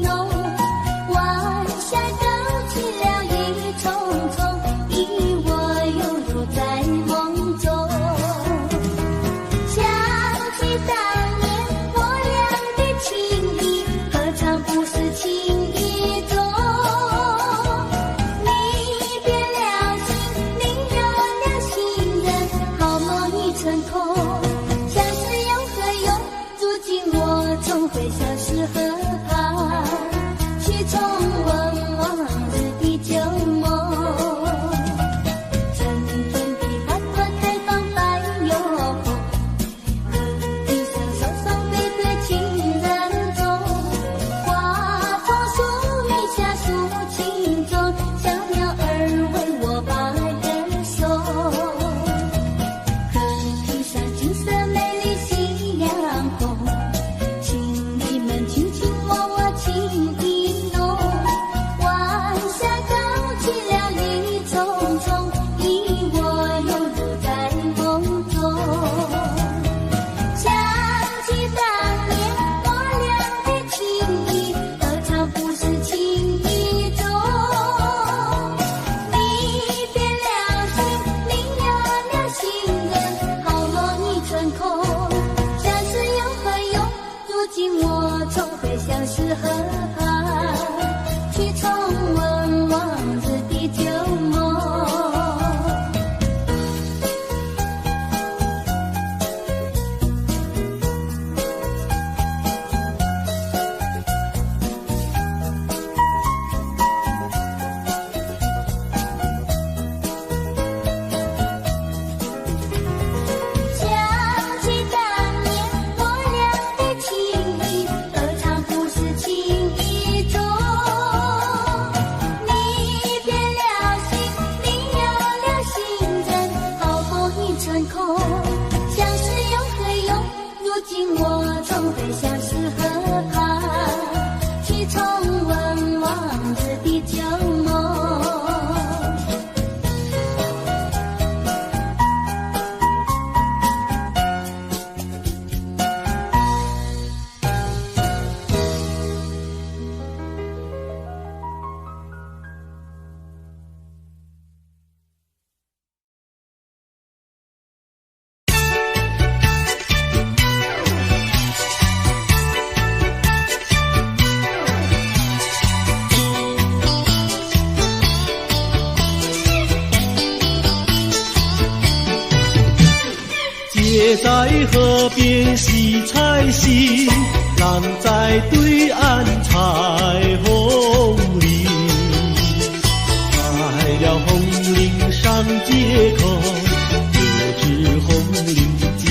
浓，晚霞勾起了一重重，你我犹如在梦中。想起当年我俩的情谊，何尝不是情意重？你变了心，你有了新人，好梦已成空。相思有何用？如今我重回小时河旁，去重温往日的旧梦。春天的花朵开放白又红，地上双双对对情人钟，花中树云下树情中，小鸟儿为我把歌颂。地上姐在河边洗菜洗，浪在对岸采红菱。采了红菱上街口，不知红菱结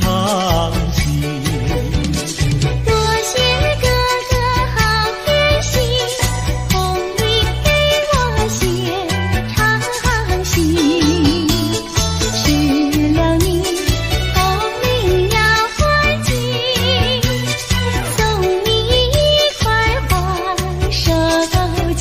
长情。多谢哥哥好贴心，红菱给我写长信。失了你，红菱要还紧，送你一块花手巾。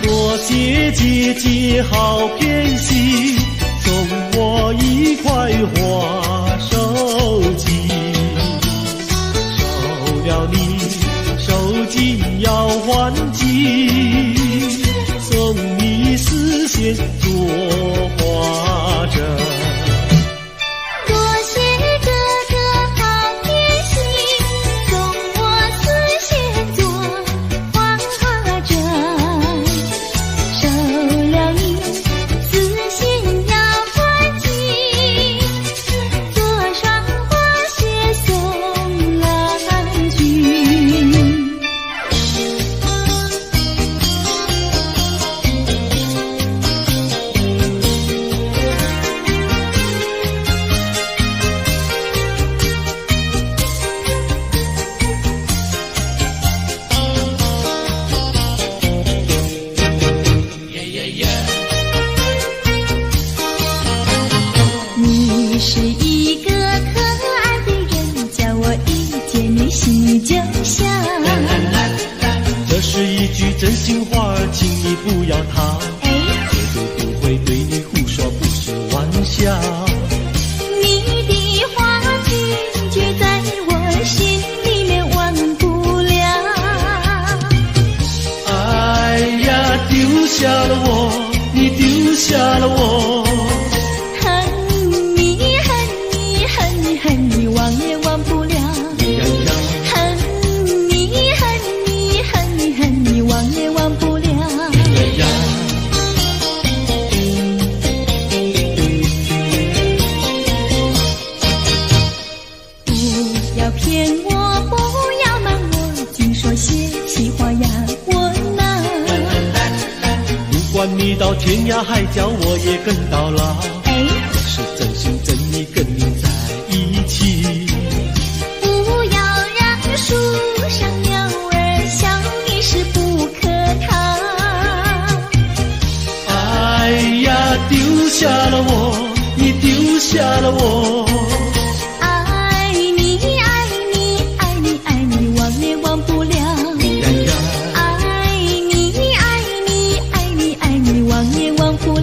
多谢姐姐好偏心，送我一块花手巾。收了你手巾要还紧，送你丝线做花针。多谢哥哥好贴心，送我丝线做花针。收了你，丝线要还紧，做双花鞋送郎君。你是一个可爱的人，叫我一见面心里就想。这是一句真心话，请你不要逃，绝对不会对你胡说，不是玩笑。你的话句句在我心里面忘不了。哎呀，丢下了我，你丢下了我。恨你恨你恨你恨你忘也忘不了。恨你恨你恨你恨你忘也忘不了。不要骗我，不要瞒我，尽说些细话呀我呐。不管你到天涯海角，我也跟到老。我是真心真意跟你在一起。不要让树上鸟儿笑你是不可逃。哎呀，丢下了我，你丢下了我。爱你爱你爱你爱你忘也忘不了。爱你爱你爱你爱你忘也忘不了。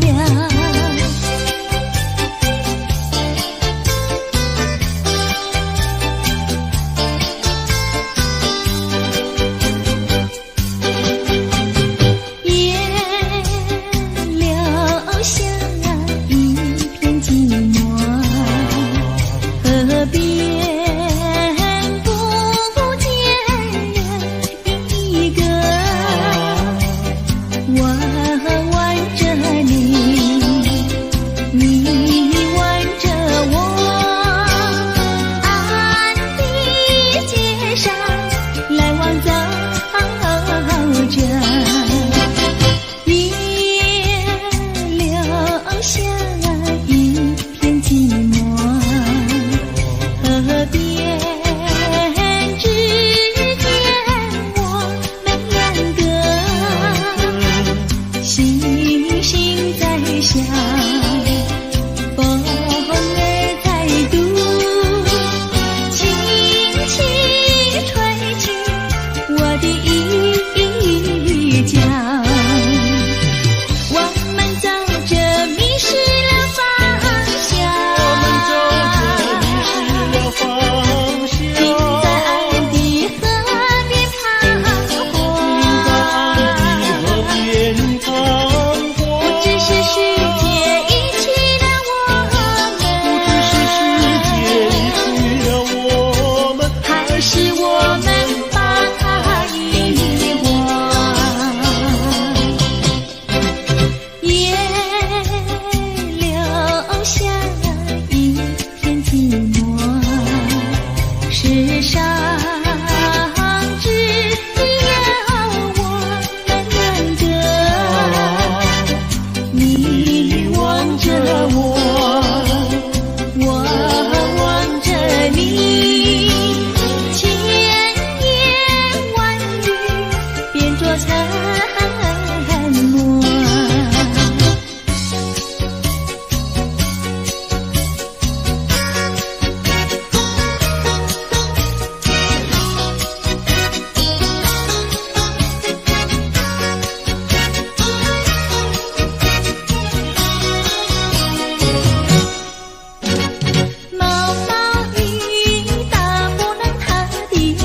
也留下一片寂寞。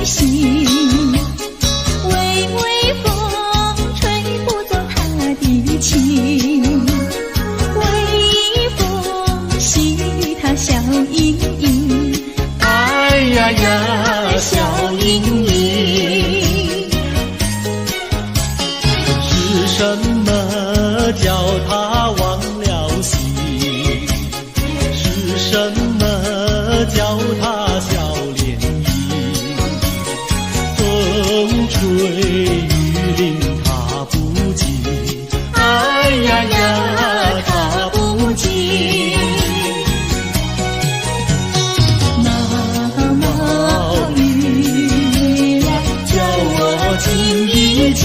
心。微微风吹不走他的情，微风细雨他笑盈盈。哎呀呀，笑盈盈，是什么叫他忘了形？是什么叫他笑脸迎？风吹雨淋他不及，哎呀呀，他不及。毛雨来叫我静一静，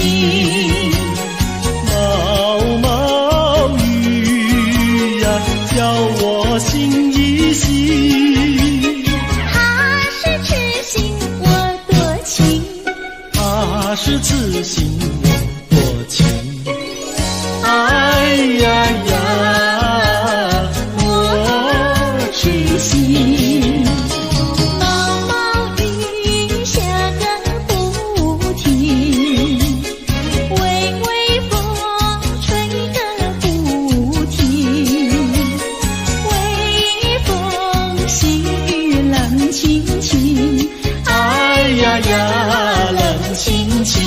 毛毛雨呀，叫我醒一醒。他是痴心我多情，他是痴心我多情。哎呀呀，我痴心。毛毛雨下个不停，微微风吹个不停，微风细雨冷清清。哎呀呀，冷清清。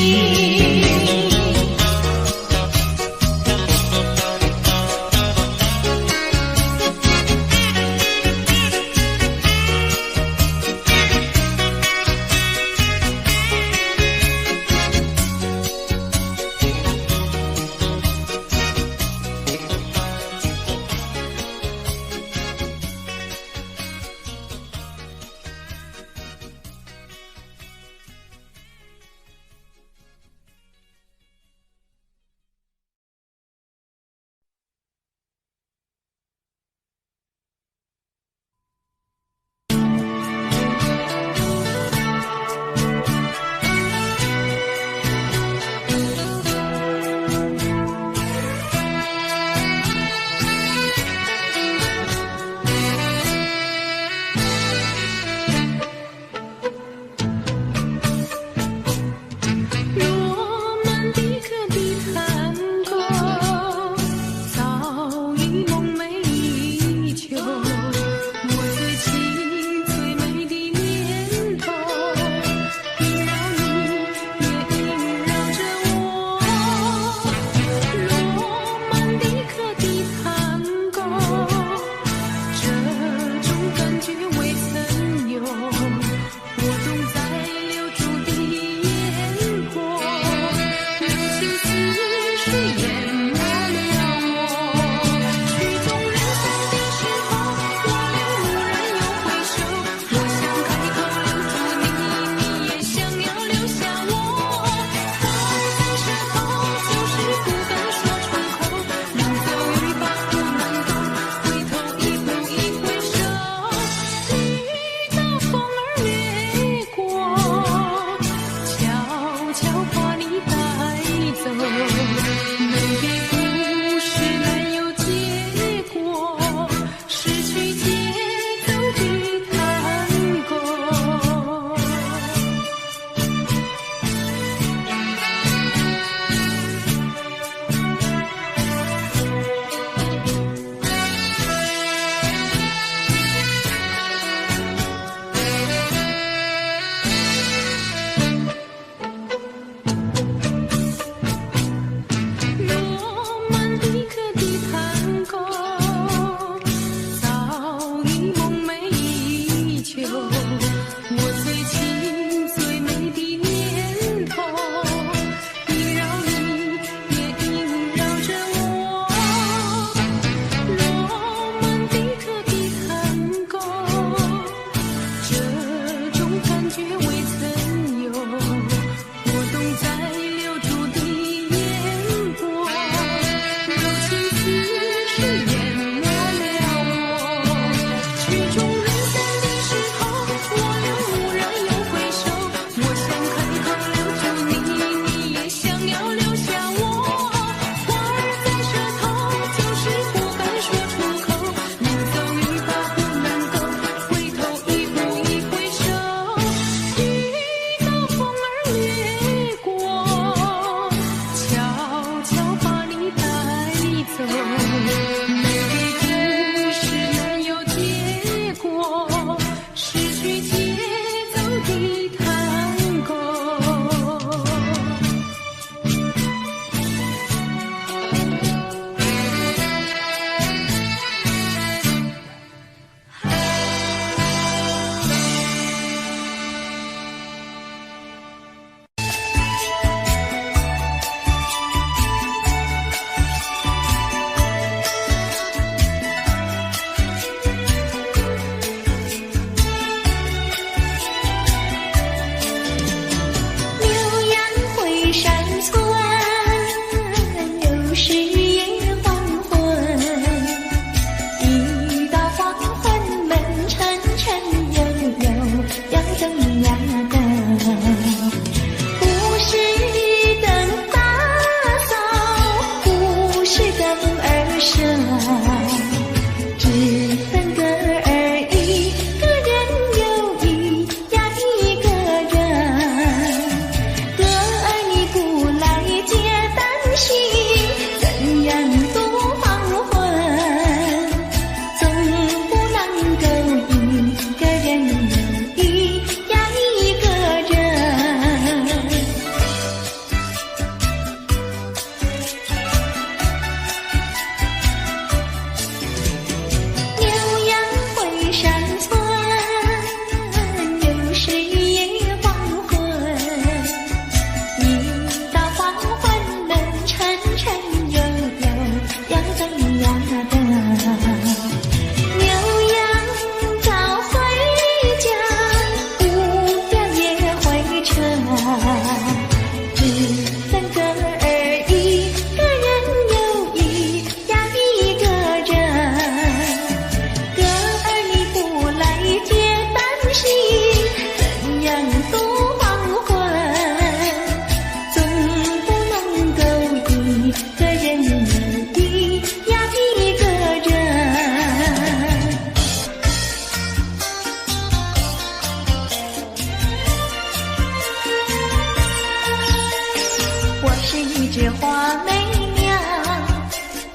这花媚娘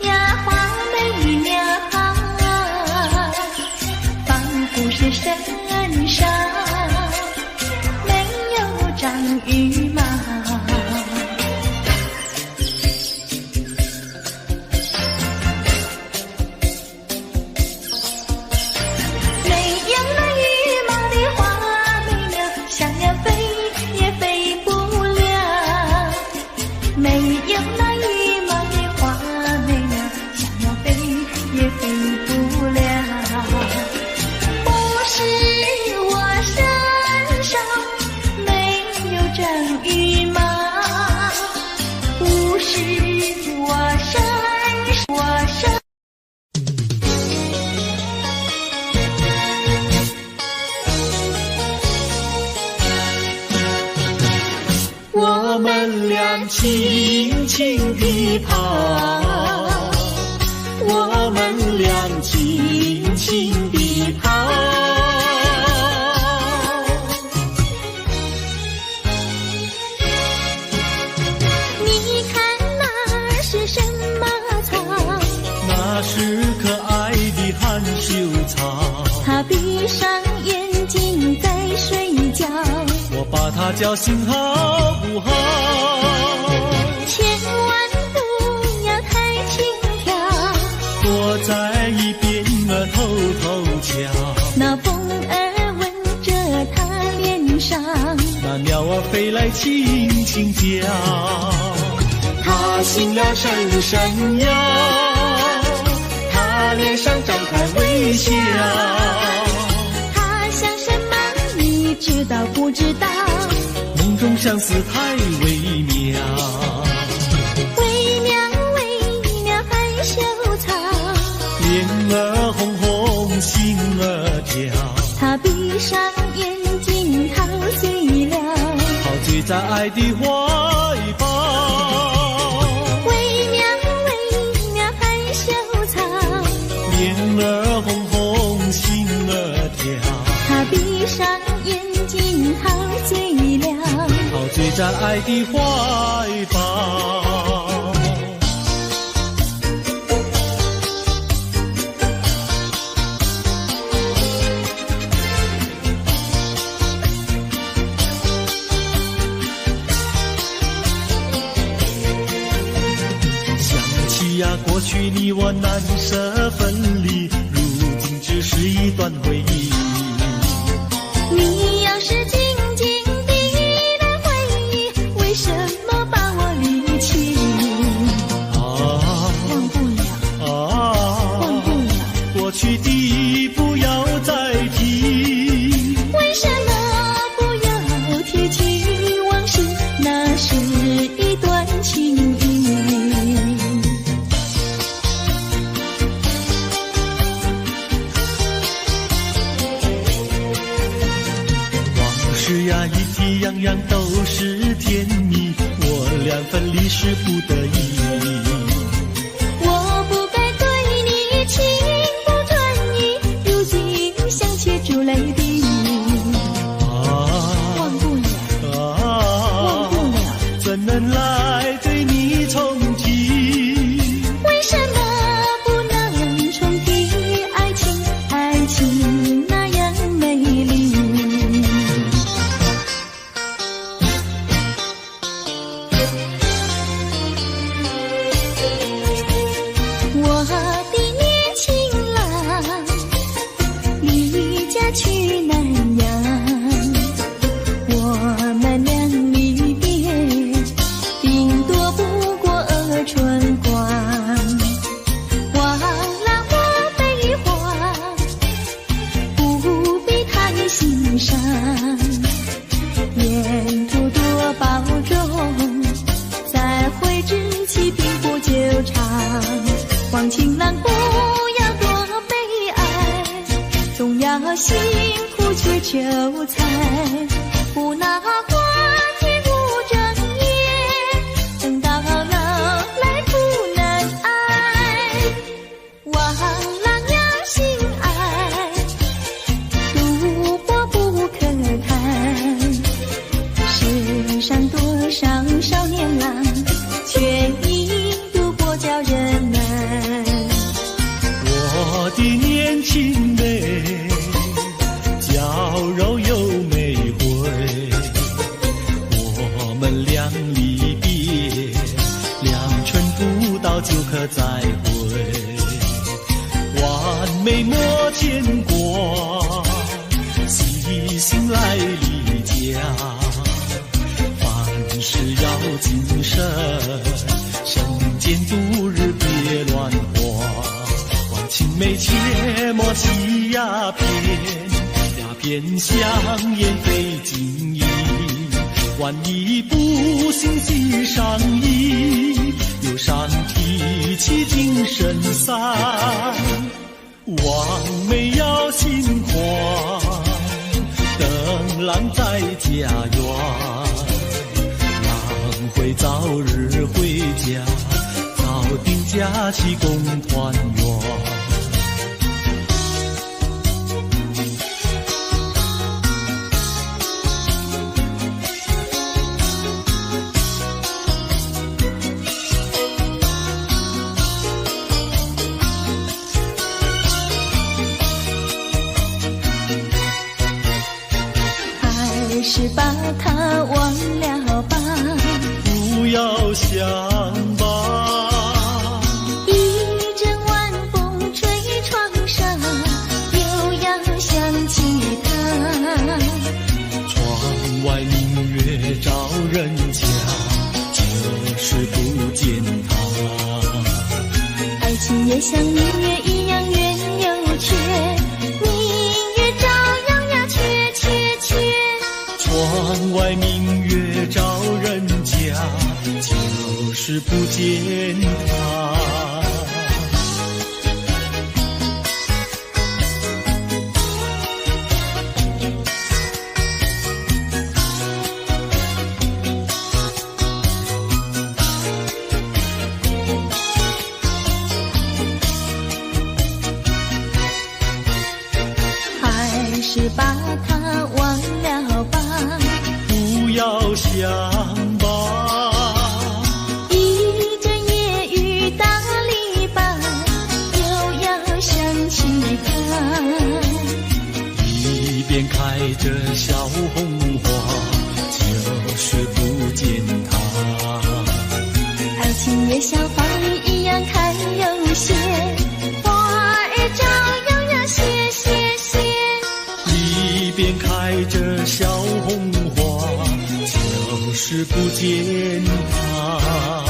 呀，花媚娘，仿佛是身上没有长羽毛。我们俩轻轻地跑，我们俩轻轻地跑。你看那是什么草？那是可爱的含羞草。它闭上眼睛在睡觉，我把它叫醒好不好？千万不要太轻佻，躲在一边偷偷瞧。那风儿吻着它脸上，那鸟儿飞来轻轻叫。它醒了伸伸腰，它脸上张开微笑。它想什么你知道不知道？梦中相思太微妙，微妙微妙含羞草，脸儿红红心儿跳。他闭上眼睛陶醉了，陶醉在爱的怀抱。微妙微妙含羞草，脸儿红红心儿跳。他闭上眼睛陶醉了，陶醉在爱的怀抱。想起呀，过去你我难舍分离，如今只是一段回忆。你要是静静地来回忆，为什么把我离弃？忘不了，忘不了，过去的不要再提。为什么不要提起往事？那是一段情谊。往事呀，一提样样都是甜蜜，我俩分离是不得已。我不该对你情不专一，如今想起珠泪滴。忘不了，忘不了，怎能来对你重提？为什么不能重提爱情？爱情那样美丽。我的年轻郎离家去南洋，我们俩离别，顶多不过春光。忘了我悲欢，不必太心伤，沿途多保重，再会之期并不久长。望情郎不要多悲哀，总要辛苦去求财，不拿花天不正业，等到老来苦难挨。望郎呀心爱，赌博不可谈，世上多少少年郎却的再会，完美莫牵挂，细心来理家，凡事要谨慎，身兼度日别乱花，还情眉切莫起鸦片，鸦片香烟非金银，万一不幸喜上意，忧伤提起精神散，望梅要心宽，等郎在家园，郎会早日回家，早定假期共团圆。是把它忘了吧，不要想吧，一阵晚风吹窗上，又要想起他。窗外明月照人家，就是不见他。爱情也像明月一样圆又缺，明月照样呀缺缺缺。窗外明月照人家，就是不见他。还是把它忘了吧，不要想吧，一阵夜雨打篱笆，又要想起他。一边开着小红花，就是不见他。爱情也像花儿一样开又谢，花儿照样呀谢谢谢。一边开着小红花，就是不见他。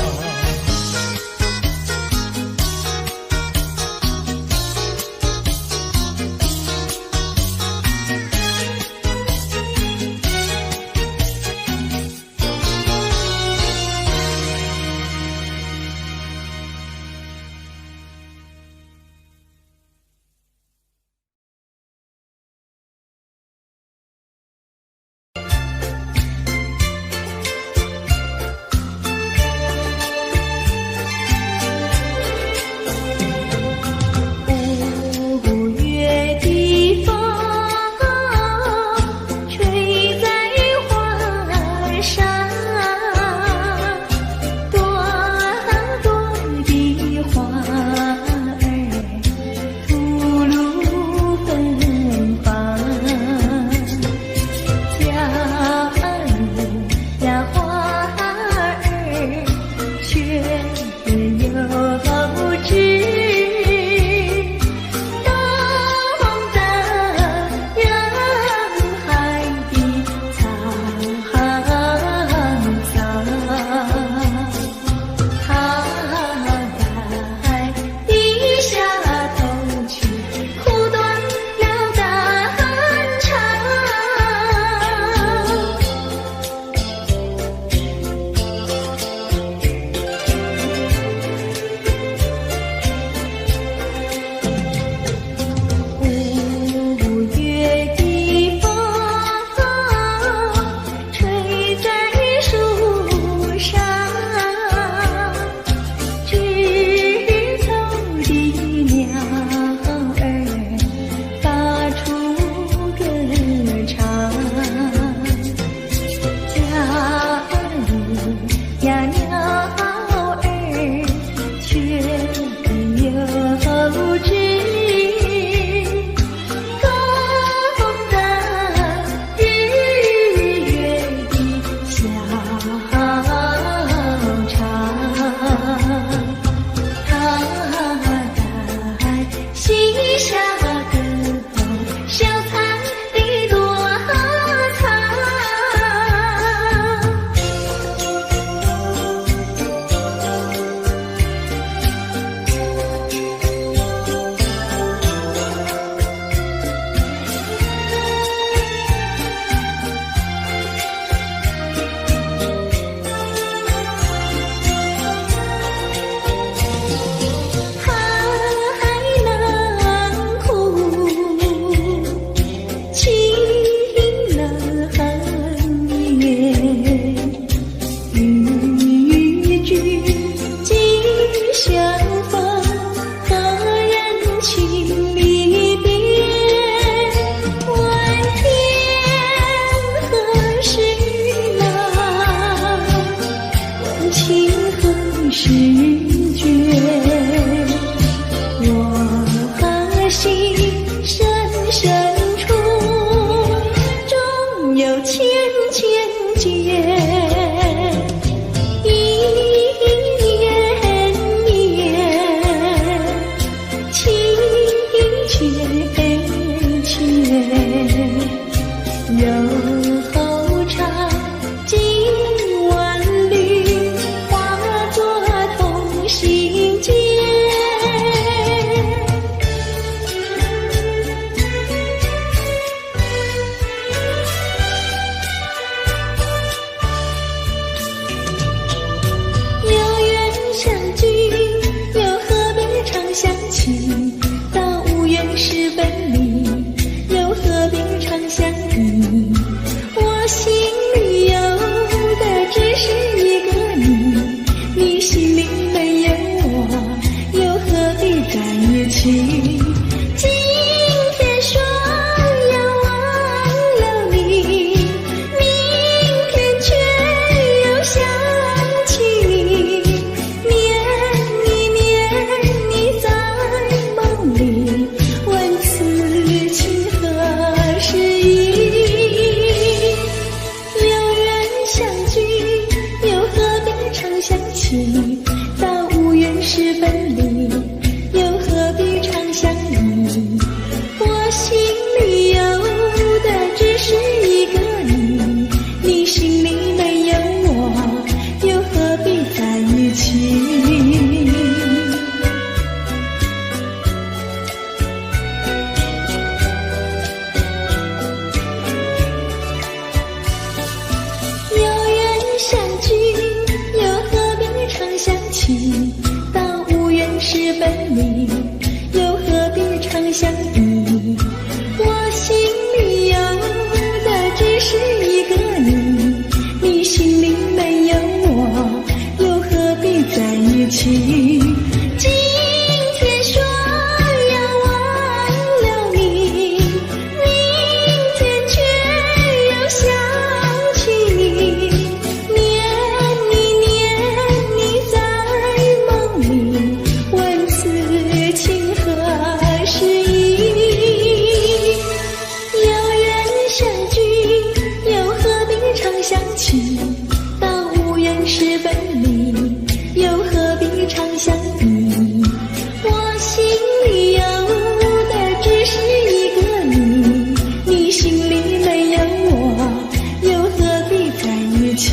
一年年，情切切，又后长经万缕，化作同心结。有缘相聚，又何必常相期？到无缘时分离，又何必常相依？我心里有的只是一个你，你心里没有我，又何必在一起？今天说要忘了你，明天却又想起你，念你在梦里，问此情何时已？有缘相聚，又何必常相期？到无缘时分离，又何必常相依？我心里有的只是一个你，你心里没有我，又何必在一起？有缘相聚，又何必常相期？到无缘时分离，又何必常相依？我心里有的只是一个你，你心里没有我，又何必在一起？今天说要忘了你，明天却又想起你，念你在梦里，问此情何时已？有缘相聚，又何必常相期？到无缘时分离，又何必常相依？我心里有的只是一个你，你心里没有我，又何必在一起？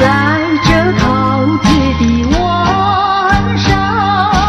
在这陶醉的晚上，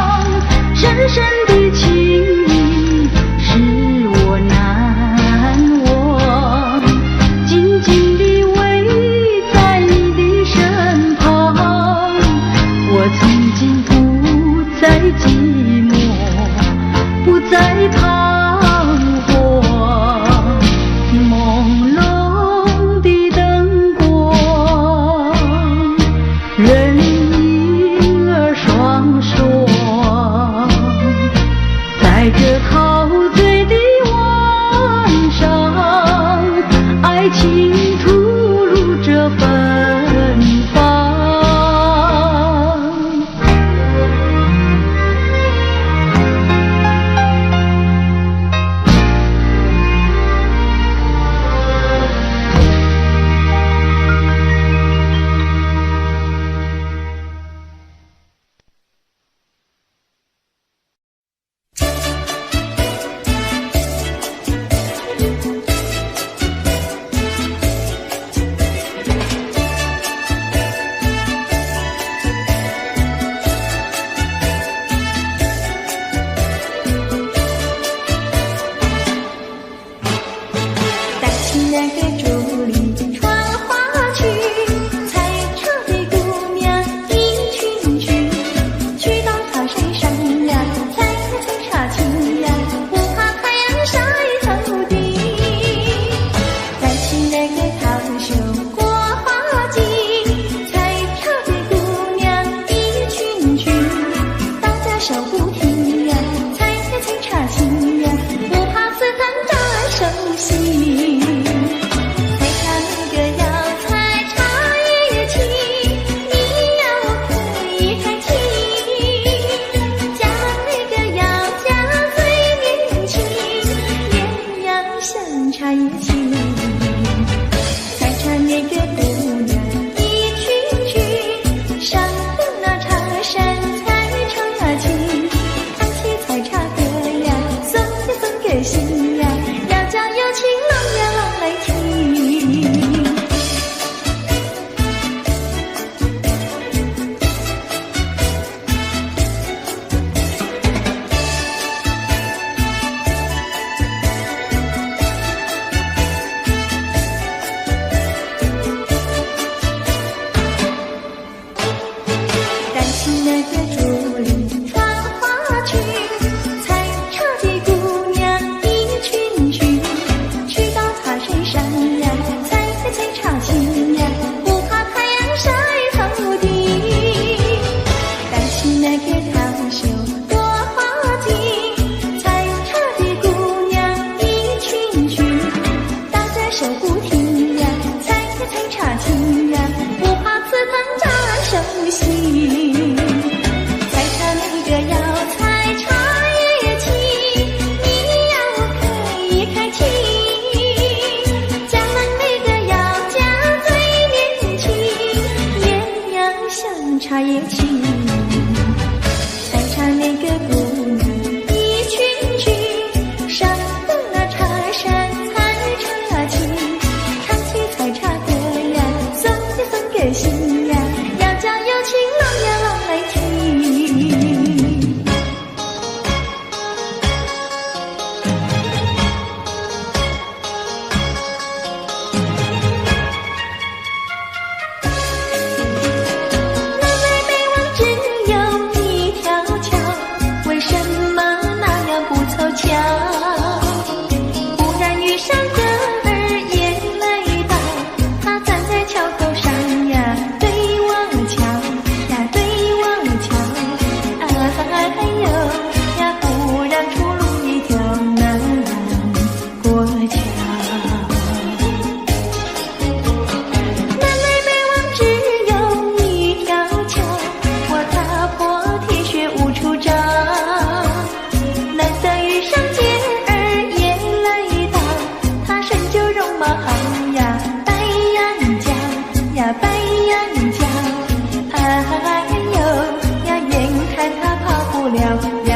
了呀，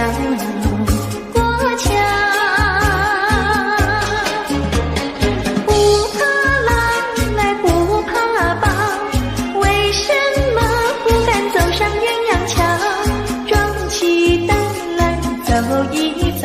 过桥。不怕浪来不怕浪，为什么不敢走上鸳鸯桥？壮起胆来走一遭。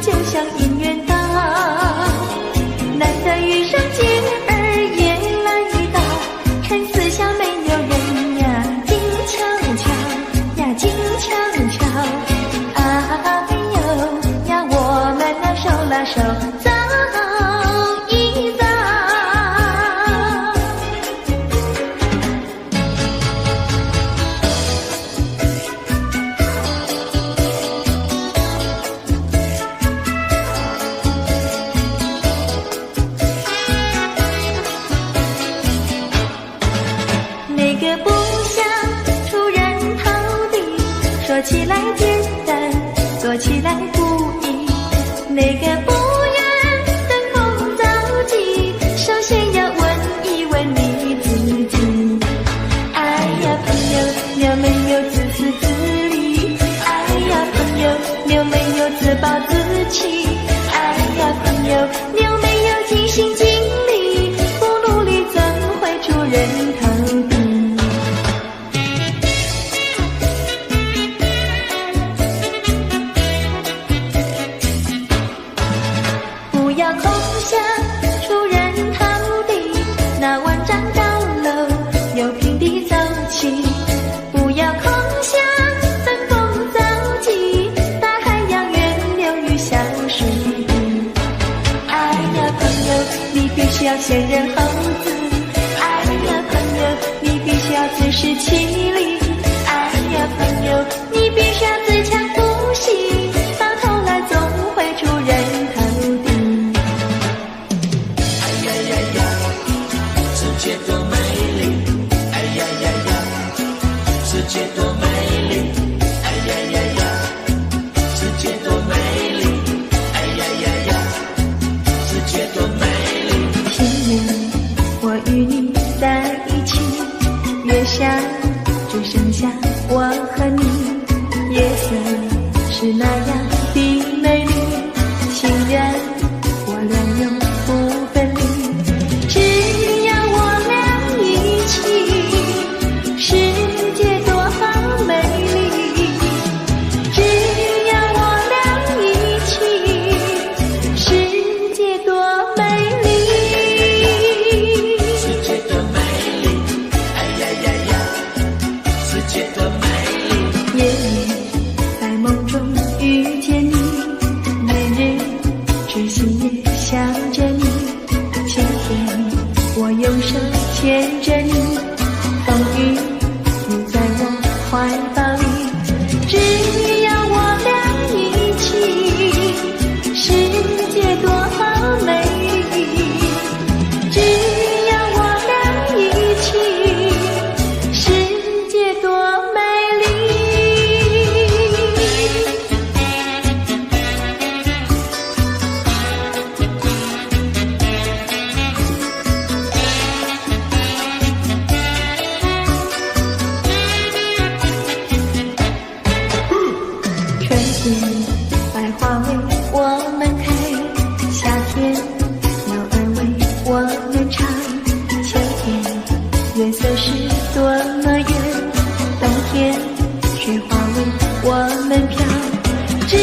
就像姻缘岛，难得遇上姐儿也来到，趁四下没有人呀，静悄悄呀，静悄悄。哎呦呀，我们那手拉手走一遭。那个不想出人头地，说起来简单，做起来不易。那个不愿登峰造极，首先要问一问你自己。哎呀朋友，你有没有自私自利？哎呀朋友，你有没有自暴自弃？哎呀朋友，你有没有尽心尽力？不努力怎会出人头地？不要空想出人头地，那万丈高楼由平地走起。不要空想登峰造极，大海洋源流于小水滴。哎呀朋友，你必须要先人后子。哎呀朋友，你必须要自食其力。哎呀朋友，你必须要自强不息，到头来总会出人头地。世界多美丽，哎呀呀呀！世界多美丽，哎呀呀呀！世界多美丽，哎呀呀呀！世界多美丽。前面我与你在一起，月下只剩下我和你，夜色是那样的美丽，情愿我俩永不分离。只要我俩一起，世界多美丽。只要我俩一起，世界多美丽。世界多美丽，哎呀呀呀！世界多美丽。夜里在梦中遇见你，每日痴心也想着你。晴天我用手牵着你，风雨你在我怀抱里。只要我俩一起，世界多美丽。只要我俩一起，世界多美丽。春天百花为我们开，夏天鸟儿为我们唱，秋天月色是多么圆，冬天雪花为我们飘。只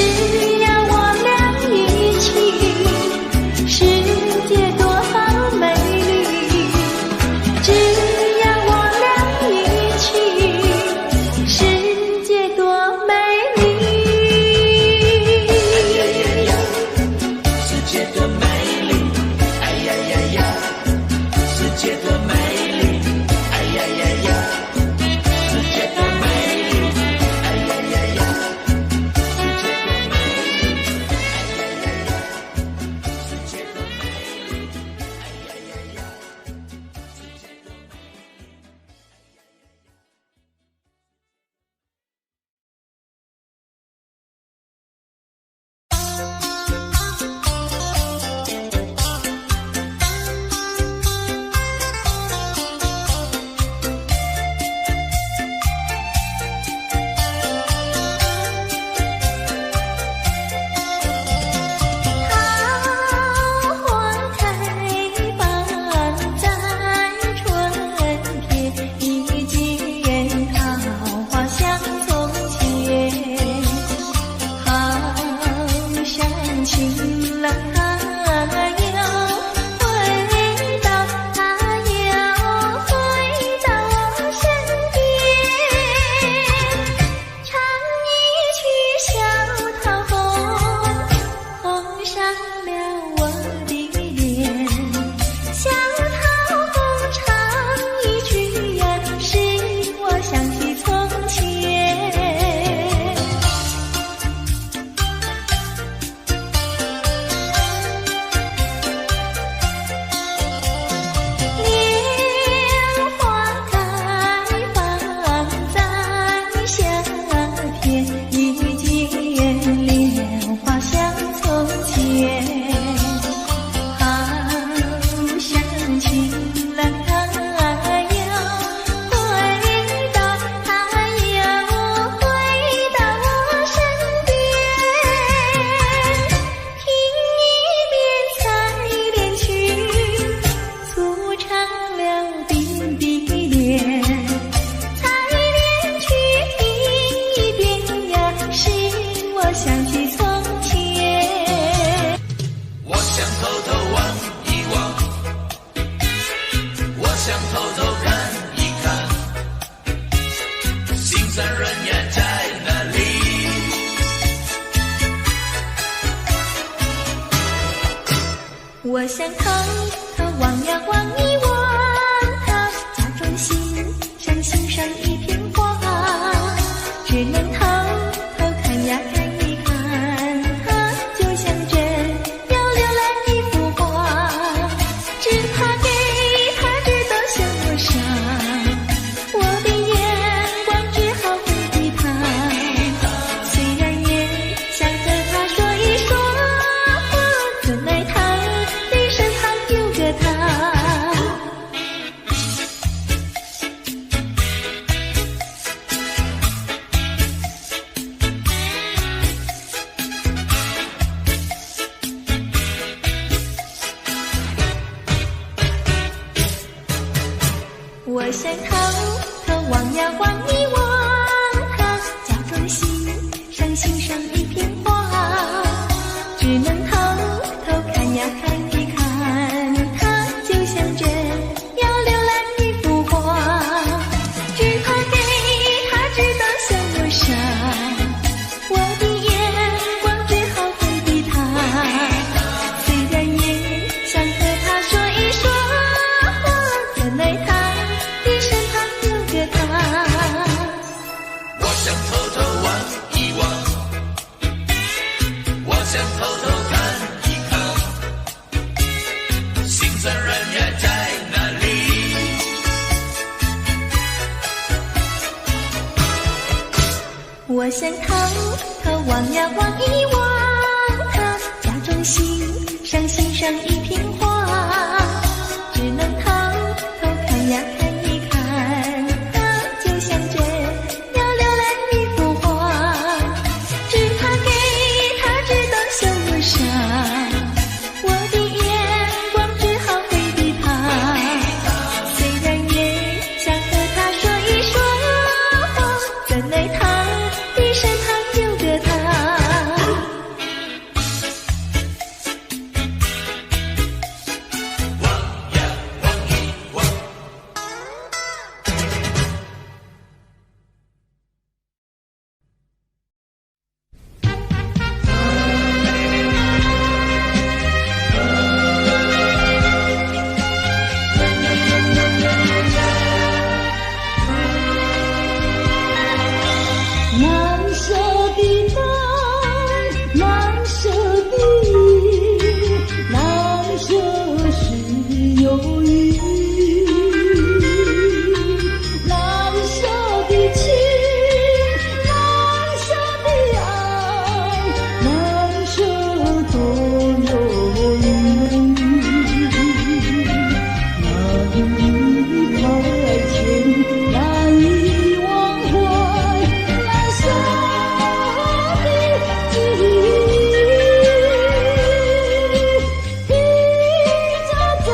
要我俩一起，世界多美丽。只要我俩一起，世界多美丽。世界多美丽，哎呀呀呀！世界多美丽，哎呀呀呀！世界多美丽。想偷偷望呀望一望他，假装欣赏欣赏一片花，只能偷偷看呀看一看他，就像真要浏览一幅画，只怕给他知道向我傻，我的眼光只好回避他，虽然也想和他说一说，怎奈他的身旁有个他。我想偷偷望呀望一望他，假装欣赏欣赏一片花，只能偷偷看呀看一看他，就像真要浏览一幅画，只怕给他知道向我傻，我的眼光只好回避他，虽然也想和他说一说，怎奈他的身旁有个他。我想偷偷望一望，我想偷偷看一看，心上人呀在哪里？我想偷偷望呀望一望他，假装欣赏欣赏一片花，只能偷偷看呀看一看他，就像真要浏览一幅画，只怕给他知道向我傻，我的眼光只好回避他，虽然也想和他说一说，怎奈他的身旁有个他。难舍的难，难舍的意，难舍是忧郁，难舍的情，难舍的爱，难舍多忧郁，难以排遣，难以忘怀。难舍的记忆，一再走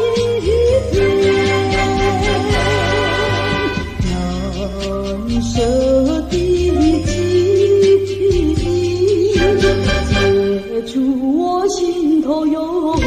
一遍。难舍的记忆，解除我心头忧郁。